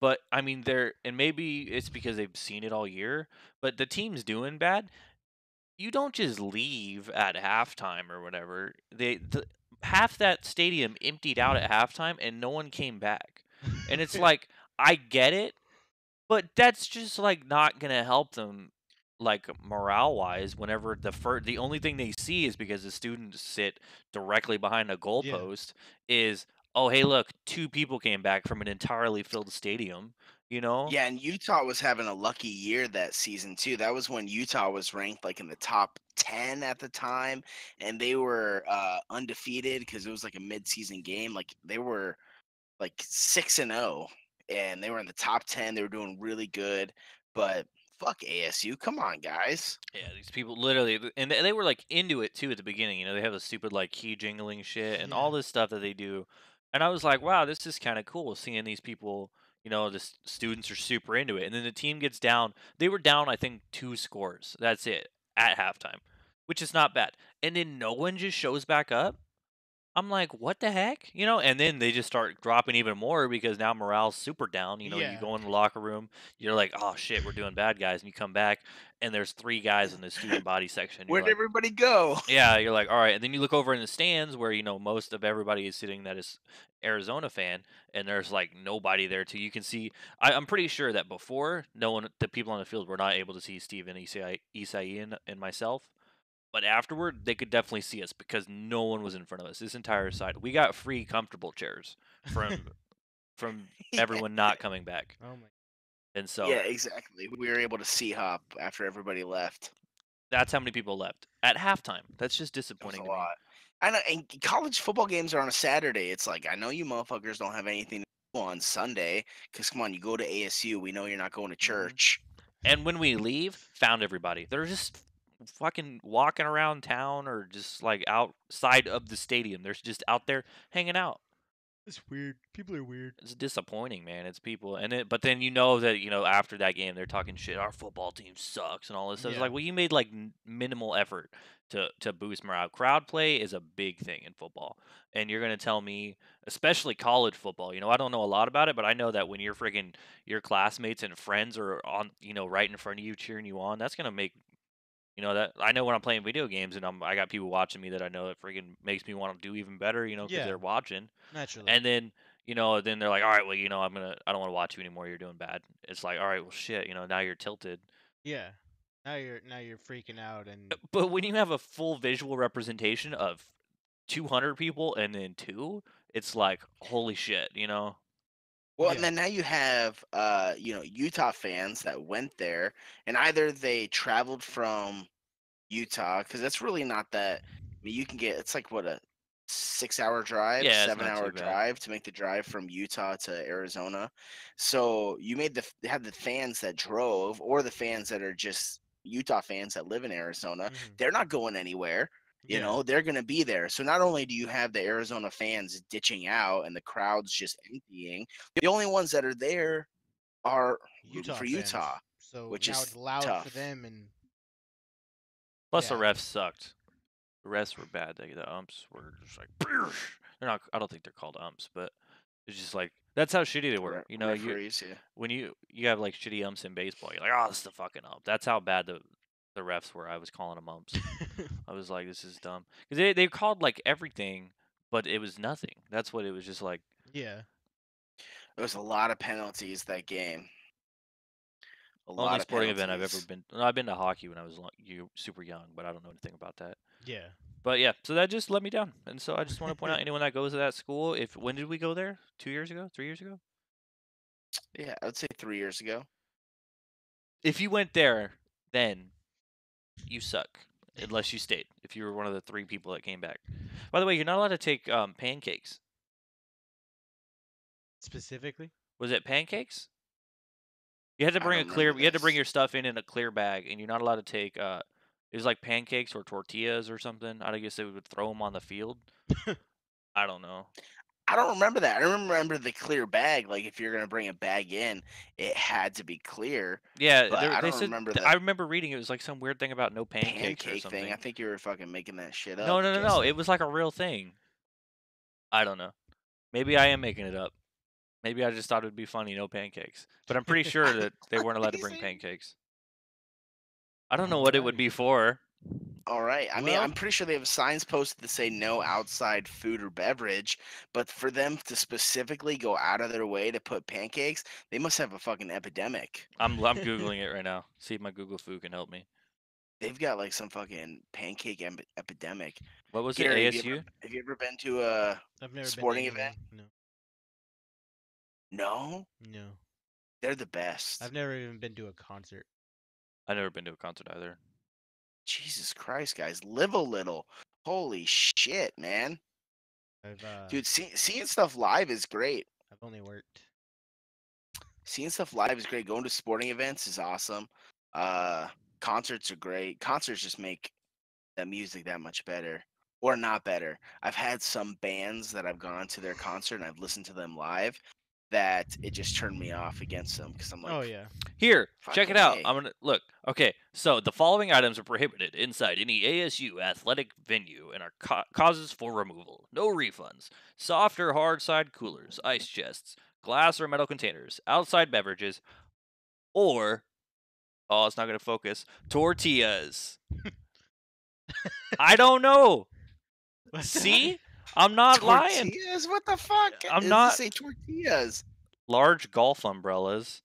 but I mean, and maybe it's because they've seen it all year, but the team's doing bad. You don't just leave at halftime or whatever. Half that stadium emptied out at halftime and no one came back. And it's like, I get it, but that's just like not gonna help them like morale wise whenever the only thing they see is because the students sit directly behind a goalpost is, oh hey look, two people came back from an entirely filled stadium, you know? Yeah, and Utah was having a lucky year that season too. That was when Utah was ranked like in the top 10 at the time, and they were undefeated because it was like a mid-season game. Like they were like 6-0, and they were in the top 10. They were doing really good, but fuck ASU. Come on, guys. Yeah, these people literally, and they were like into it too at the beginning. You know, they have a stupid like key jingling shit and all this stuff that they do, and I was like, wow, this is kind of cool seeing these people. You know, the students are super into it, and then the team gets down. They were down, I think, 2 scores. That's it at halftime, which is not bad. And then no one just shows back up. I'm like, what the heck? You know, and then they just start dropping even more because now morale's super down. You know, you Yeah. go in the locker room, you're like, oh shit, we're doing bad, guys. And you come back, and there's 3 guys in the student body section. You're Where'd like, everybody go? yeah, you're like, all right. And then you look over in the stands where, you know, most of everybody is sitting that is Arizona fan, and there's like nobody there too. You can see, I'm pretty sure that before, no one, the people on the field were not able to see Steven, Isai, and myself. But afterward, they could definitely see us because no one was in front of us. This entire side, we got free comfortable chairs from everyone not coming back, Oh my. and so Yeah, exactly. We were able to see hop after everybody left. that's how many people left at halftime. That's just That was disappointing a to me. lot. I know, and college football games are on a Saturday. It's like I know you motherfuckers don't have anything to do on Sunday because come on, you go to ASU. We know you're not going to church. And when we leave, found everybody. They're just fucking walking around town or just like outside of the stadium. They're just out there hanging out. It's weird. People are weird. It's disappointing, man. It's people, but then you know that after that game they're talking shit. Our football team sucks and all this stuff. It's Yeah. like, well, you made like minimal effort to boost morale. Crowd play is a big thing in football, and you're gonna tell me, especially college football. I don't know a lot about it, but I know that when your classmates and friends are on, right in front of you cheering you on, that's gonna make that I know when I'm playing video games and I got people watching me that I know that freaking makes me want to do even better, because Yeah. they're watching. Naturally. And then, then they're like, all right, well, I don't want to watch you anymore. You're doing bad. It's like, all right, well, shit, now you're tilted. yeah. Now you're freaking out and But when you have a full visual representation of 200 people and then two, it's like, holy shit, Well, Yeah. and then now you have, Utah fans that went there, and either they traveled from Utah, because that's really not that. I mean, you can it's like what, a 6-hour drive, Yeah, it's not 7-hour too bad. drive to make the drive from Utah to Arizona. So you have the fans that drove, or the fans that are just Utah fans that live in Arizona. Mhm. They're not going anywhere. Yeah. They're going to be there. So not only do you have the Arizona fans ditching out and the crowd's just emptying, the only ones that are there are rooting for fans. Utah. So which now is it's loud for tough. them and Plus, the Yeah. refs sucked. The refs were bad. The umps were just like, they're not. I don't think they're called umps, but it's just like that's how shitty they were. Referees, yeah. When you have like shitty umps in baseball, you're like, oh, this is the fucking ump. That's how bad the refs were. I was calling them umps. I was like, this is dumb because they called like everything, but it was nothing. That's what it was just like. yeah. There was a lot of penalties that game. A Only lot of sporting event I've ever penalties. been. No, I've been to hockey when I was super young, but I don't know anything about that. Yeah. But yeah, so that just let me down, and so I just want to point out anyone that goes to that school. When did we go there? 2 years ago? 3 years ago? Yeah, I would say 3 years ago. If you went there, then you suck. Unless you stayed. If you were one of the 3 people that came back. By the way, you're not allowed to take pancakes. Specifically? Was it pancakes? You had to I bring a don't clear. remember You had to bring this. your stuff in a clear bag, and you're not allowed to take. It was like pancakes or tortillas or something. I guess they would throw them on the field. I don't know. I don't remember that. I remember the clear bag. Like, if you're gonna bring a bag in, it had to be clear. Yeah, But I they don't said. remember I the remember reading it was like some weird thing about no pancakes or pancake something. thing. I think you were fucking making that shit up. No. Justin. It was like a real thing. I don't know. Maybe I am making it up. Maybe I just thought it would be funny, no pancakes. But I'm pretty sure that they weren't allowed to bring Amazing. pancakes. I don't know what it would be for. All right. I mean, Well- I'm pretty sure they have signs posted that say no outside food or beverage, but for them to specifically go out of their way to put pancakes, they must have a fucking epidemic. I'm googling it right now. See if my Google Foo can help me. They've got like some fucking pancake epidemic. What was Gary, it? have you ASU? Have you ever been to a I've never sporting been to event? anything. No? No. They're the best. I've never even been to a concert. I've never been to a concert either. Jesus Christ, guys, live a little. Holy shit, man. I've Dude, seeing stuff live is great. I've only worked. Seeing stuff live is great. Going to sporting events is awesome. Concerts are great. Concerts just make that music that much better. Or not better. I've had some bands that I've gone to their concert and I've listened to them live that it just turned me off against them because I'm like, Oh yeah. Here, check it out. Fucking A. I'm gonna look. Okay, so the following items are prohibited inside any ASU athletic venue and are causes for removal. No refunds. Soft or hard side coolers, ice chests, glass or metal containers, outside beverages, or it's not gonna focus. Tortillas. I don't know. What's that? See, I'm not lying. tortillas? What the fuck? I'm It doesn't not- say tortillas. Large golf umbrellas.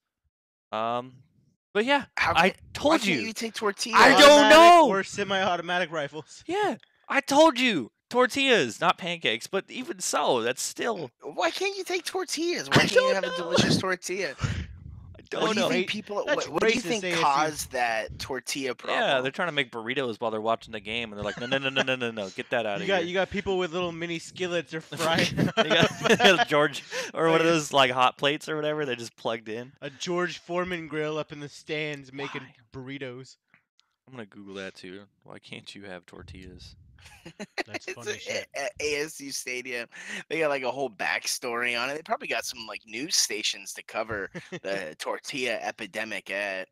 But yeah, How I can- why told can't you. you take tortillas. I don't Automatic know. Or semi-automatic rifles. Yeah, I told you. Tortillas, not pancakes, but even so, that's still. Why can't you take tortillas? Why I can't you don't have a know. delicious tortilla? I What don't do you know. think people? That's What do you racist, think ASU. caused that tortilla problem? Yeah, they're trying to make burritos while they're watching the game, and they're like, no, get that out You of got here. you got people with little mini skillets or frying. They got George or one of those like hot plates or whatever. They just plugged in. A George Foreman grill up in the stands making Why? burritos. I'm gonna Google that too. Why can't you have tortillas? That's It's funny shit. at ASU Stadium. They got like a whole backstory on it. They probably got some like news stations to cover the tortilla epidemic at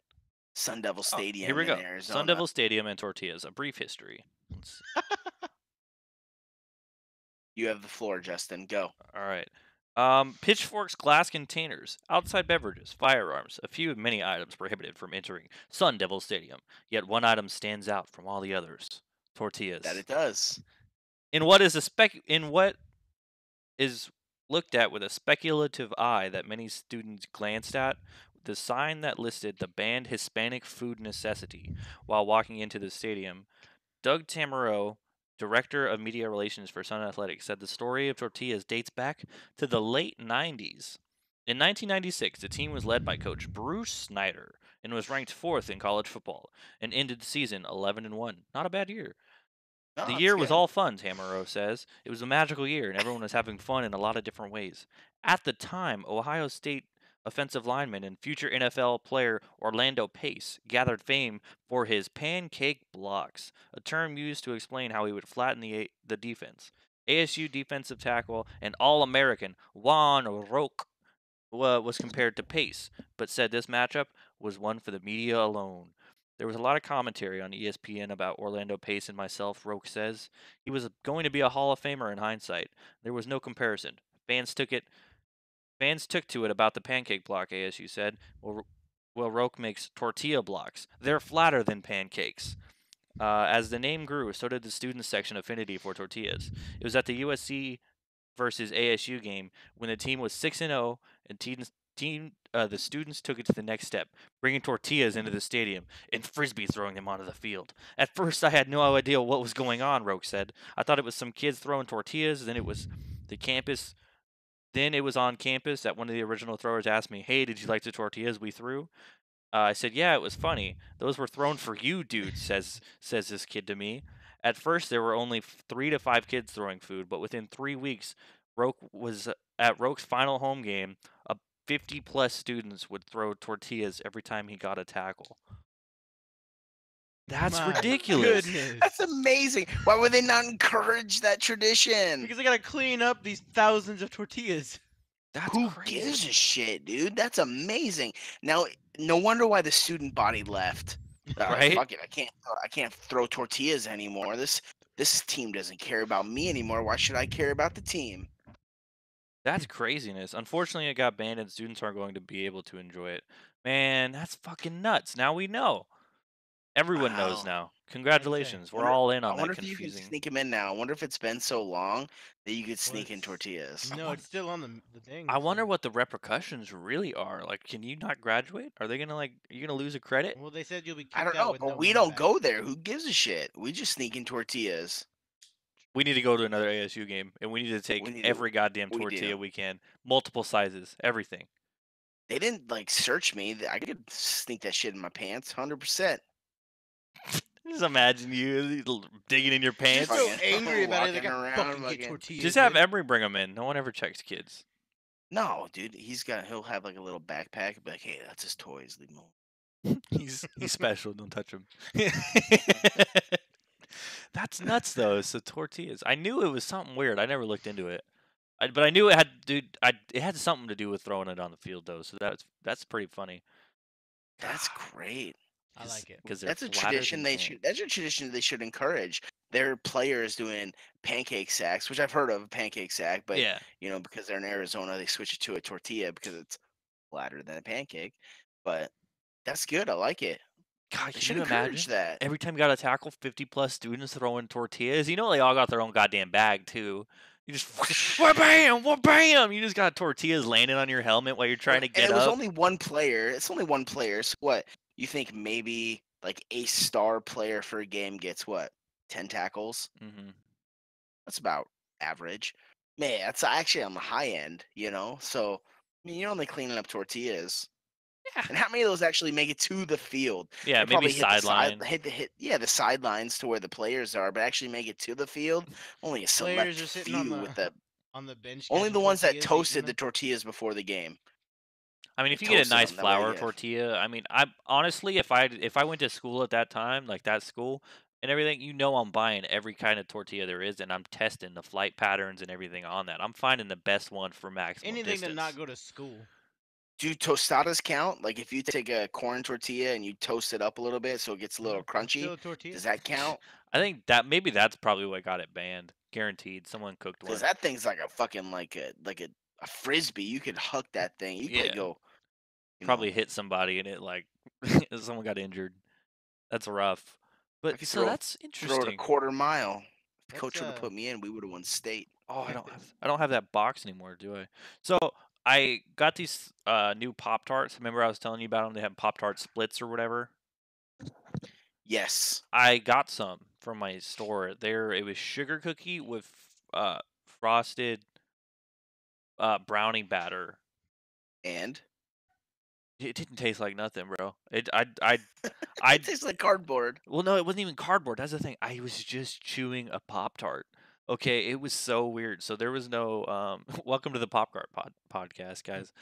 Sun Devil Oh, Stadium here we in go. Arizona. Sun Devil Stadium and tortillas. A brief history. You have the floor, Justin. Go. All right. Pitchforks, glass containers, outside beverages, firearms, a few of many items prohibited from entering Sun Devil Stadium. Yet one item stands out from all the others: tortillas. That it does. In what is looked at with a speculative eye that many students glanced at, the sign that listed the banned Hispanic food necessity while walking into the stadium. Doug Tamaro, director of media relations for Sun Athletics, said the story of tortillas dates back to the late 90s. In 1996, the team was led by coach Bruce Snyder and was ranked 4th in college football and ended the season 11-1. Not a bad year. No, The it's year was good. all fun, Tamaro says. It was a magical year, and everyone was having fun in a lot of different ways. At the time, Ohio State offensive lineman and future NFL player Orlando Pace gathered fame for his pancake blocks, a term used to explain how he would flatten the defense. ASU defensive tackle and All-American Juan Roque was compared to Pace, but said this matchup was one for the media alone. There was a lot of commentary on ESPN about Orlando Pace and myself, Roque says. He was going to be a Hall of Famer in hindsight. There was no comparison. Fans took to it about the pancake block, ASU said. Well, Roque makes tortilla blocks. They're flatter than pancakes. As the name grew, so did the student section affinity for tortillas. It was at the USC versus ASU game when the team was 6-0 and the students took it to the next step, bringing tortillas into the stadium and frisbee throwing them onto the field. At first, I had no idea what was going on, Roque said. I thought it was some kids throwing tortillas, then it was the campus. Then it was on campus that one of the original throwers asked me, "Hey, did you like the tortillas we threw?" I said, "Yeah, it was funny. Those were thrown for you, dude," says this kid to me. At first, there were only 3 to 5 kids throwing food, but within 3 weeks, Roque was at Roque's final home game. 50-plus students would throw tortillas every time he got a tackle. That's My ridiculous. goodness. That's amazing. Why would they not encourage that tradition? Because they gotta clean up these thousands of tortillas. That's Who crazy. gives a shit, dude? That's amazing. Now, no wonder why the student body left. Right? Fuck it, I can't throw tortillas anymore. This team doesn't care about me anymore. Why should I care about the team? That's craziness. Unfortunately, it got banned and students aren't going to be able to enjoy it. Man, that's fucking nuts. Now we know. Everyone knows Wow. now. Congratulations. We're Wonder- all in I on wonder that if you can confusing. sneak them in now. I wonder if it's been so long that you could sneak in it's- tortillas. No, it's still on the thing. I wonder so- what the repercussions really are. Like, can you not graduate? Are they gonna are you gonna lose a credit? Well, they said you'll be kicked I don't out know, with but no we money don't back. go there. Who gives a shit? We just sneak in tortillas. We need to go to another ASU game, and we need to take We need to- every goddamn we tortilla do. we can, multiple sizes, everything. They didn't like search me. I could sneak that shit in my pants, 100%. Just imagine you digging in your pants. You're so Fucking angry about it. They walking got around, fucking get fucking- tortillas. Just have in. Emery bring them in. No one ever checks kids. No, dude, he'll have like a little backpack. And be like, hey, that's his toys. Leave him alone. He's special. Don't touch him. That's nuts, though. So tortillas. I knew it was something weird. I never looked into it, but I knew it had, dude. It had something to do with throwing it on the field, though. So that's pretty funny. That's great. I like it. because That's a tradition they should. That's a tradition they should encourage. Their players doing pancake sacks, which I've heard of a pancake sack, but Yeah. because they're in Arizona, they switch it to a tortilla because it's flatter than a pancake. But that's good. I like it. God, They can should you encourage imagine? that. Every time you got to tackle 50-plus students throwing tortillas, they all got their own goddamn bag too. You just bam, bam. You just got tortillas landing on your helmet while you're trying to And get it was up. only one player. It's only one player. So what? You think maybe like a star player for a game gets what? 10 tackles? Mm-hmm. That's about average. Man, that's actually on the high end, So, I mean, you're only cleaning up tortillas. Yeah. And how many of those actually make it to the field? Yeah, They maybe probably hit the sideline. the sidelines to where the players are, but actually make it to the field. Only a select Players are sitting few with the on the bench. only catching the ones that tortillas, toasted eating the them. tortillas before the game. I mean, if They you get a toasted nice them, that way, flour yeah. tortilla, I mean, I honestly, if I went to school at that time, like that school, and everything, I'm buying every kind of tortilla there is, and I'm testing the flight patterns and everything on that. I'm finding the best one for maximum Anything distance. to not go to school. Do tostadas count? Like if you take a corn tortilla and you toast it up a little bit so it gets a little Still crunchy, a tortilla. does that count? I think that maybe that's probably what got it banned. Guaranteed, someone cooked one. Because that thing's like a fucking like a frisbee. You could huck that thing. You Yeah. could go. Probably hit somebody and it like someone got injured. That's rough. But could so throw- that's Throw it interesting. a quarter mile. If That's, coach would have put me in, we would have won state. Oh, I don't have that box anymore, do I? So I got these new Pop Tarts. Remember I was telling you about them? They have Pop Tart splits or whatever. Yes. I got some from my store. It was sugar cookie with frosted brownie batter. And It didn't taste like nothing, bro. It tastes like cardboard. Well, no, it wasn't even cardboard. That's the thing. I was just chewing a Pop Tart. Okay, it was so weird. So there was no welcome to the Pop Tart podcast, guys.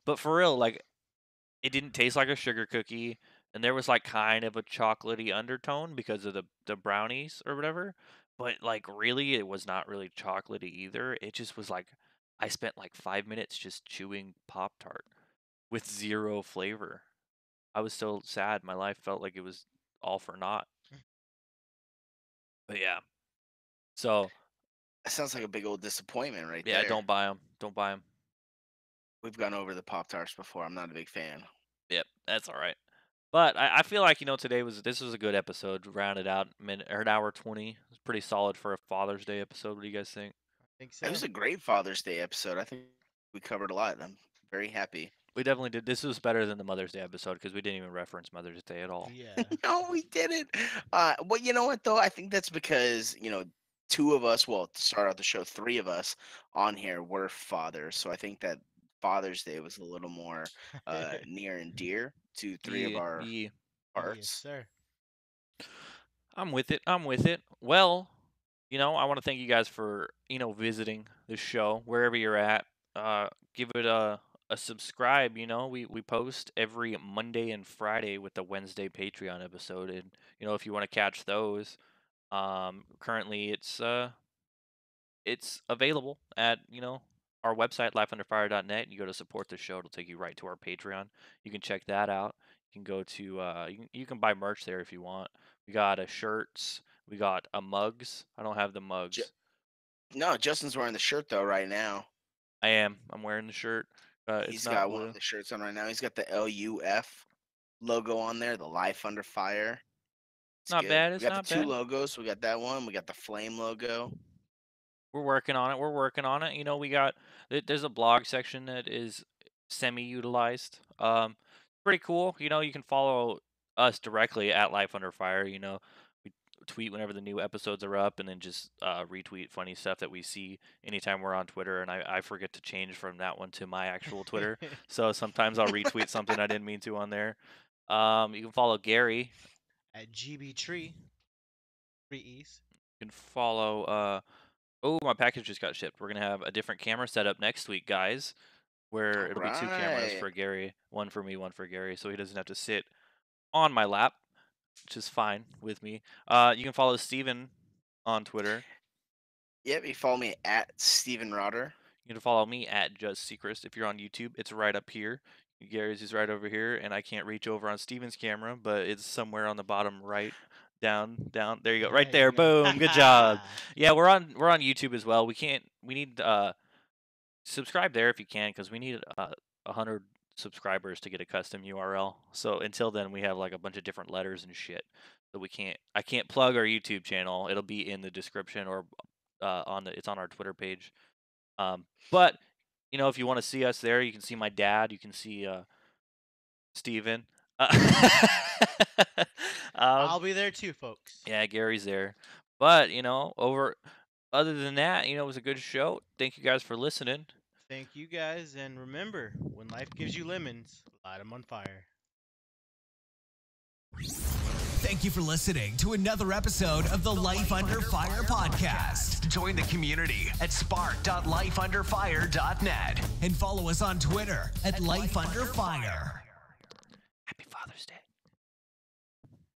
But for real, like it didn't taste like a sugar cookie, and there was like kind of a chocolatey undertone because of the brownies or whatever. But like really, it was not really chocolatey either. It just was like I spent like 5 minutes just chewing Pop Tart with zero flavor. I was so sad. My life felt like it was all for naught. But yeah. So That sounds like a big old disappointment right yeah, there. don't buy them. Don't buy them. We've gone over the Pop Tarts before. I'm not a big fan. Yep, that's all right. But I feel like this was a good episode. Rounded out an hour 20. It's pretty solid for a Father's Day episode. What do you guys think? I think so. It was a great Father's Day episode. I think we covered a lot. I'm very happy. We definitely did. This was better than the Mother's Day episode because we didn't even reference Mother's Day at all. Yeah. No, we didn't. Well, you know what though? I think that's because two of us. Well, to start out the show, three of us on here were fathers. So I think that Father's Day was a little more near and dear to three of our Yes, hearts. sir. I'm with it. I'm with it. Well, I want to thank you guys for, visiting the show wherever you're at. Give it a subscribe. We post every Monday and Friday with the Wednesday Patreon episode, and if you want to catch those, currently it's available at our website lifeunderfire.net. You go to support the show; it'll take you right to our Patreon. You can check that out. You can go to you can buy merch there if you want. We got shirts. We got mugs. I don't have the mugs. No, Justin's wearing the shirt though right now. I am. I'm wearing the shirt. He's got one of the shirts on right now. He's got the LUF logo on there, the Life Under Fire. It's Not good. bad. It's we got not the two bad. logos. We got that one. We got the flame logo. We're working on it. We got there's a blog section that is semi-utilized. Pretty cool. You can follow us directly at Life Under Fire. We tweet whenever the new episodes are up, and then just retweet funny stuff that we see anytime we're on Twitter. And I forget to change from that one to my actual Twitter, so sometimes I'll retweet something I didn't mean to on there. You can follow Gary At GB Tree. 3 E's. You can follow. My package just got shipped. We're gonna have a different camera setup next week, guys. Where it'll be 2 cameras for Gary, one for me, one for Gary, so he doesn't have to sit on my lap, which is fine with me. You can follow Steven on Twitter. Yep, you follow me at Steven Rotter. You can follow me at Just Secrest. If you're on YouTube, it's right up here. Gary's is right over here, and I can't reach over on Steven's camera, but it's somewhere on the bottom right. Down. There you go. Right there. Boom. Good job. Yeah, we're on YouTube as well. We need subscribe there if you can, because we need 100 subscribers to get a custom URL. So until then, we have like a bunch of different letters and shit. So I can't plug our YouTube channel. It'll be in the description or it's on our Twitter page. But if you want to see us there, you can see my dad. You can see Steven. I'll be there too, folks. Yeah, Gary's there. But, other than that, it was a good show. Thank you guys for listening. Thank you guys, and remember, when life gives you lemons, light them on fire. Thank you for listening to another episode of the Life Under Fire podcast. Join the community at spark.lifeunderfire.net and follow us on Twitter at Life Under Fire.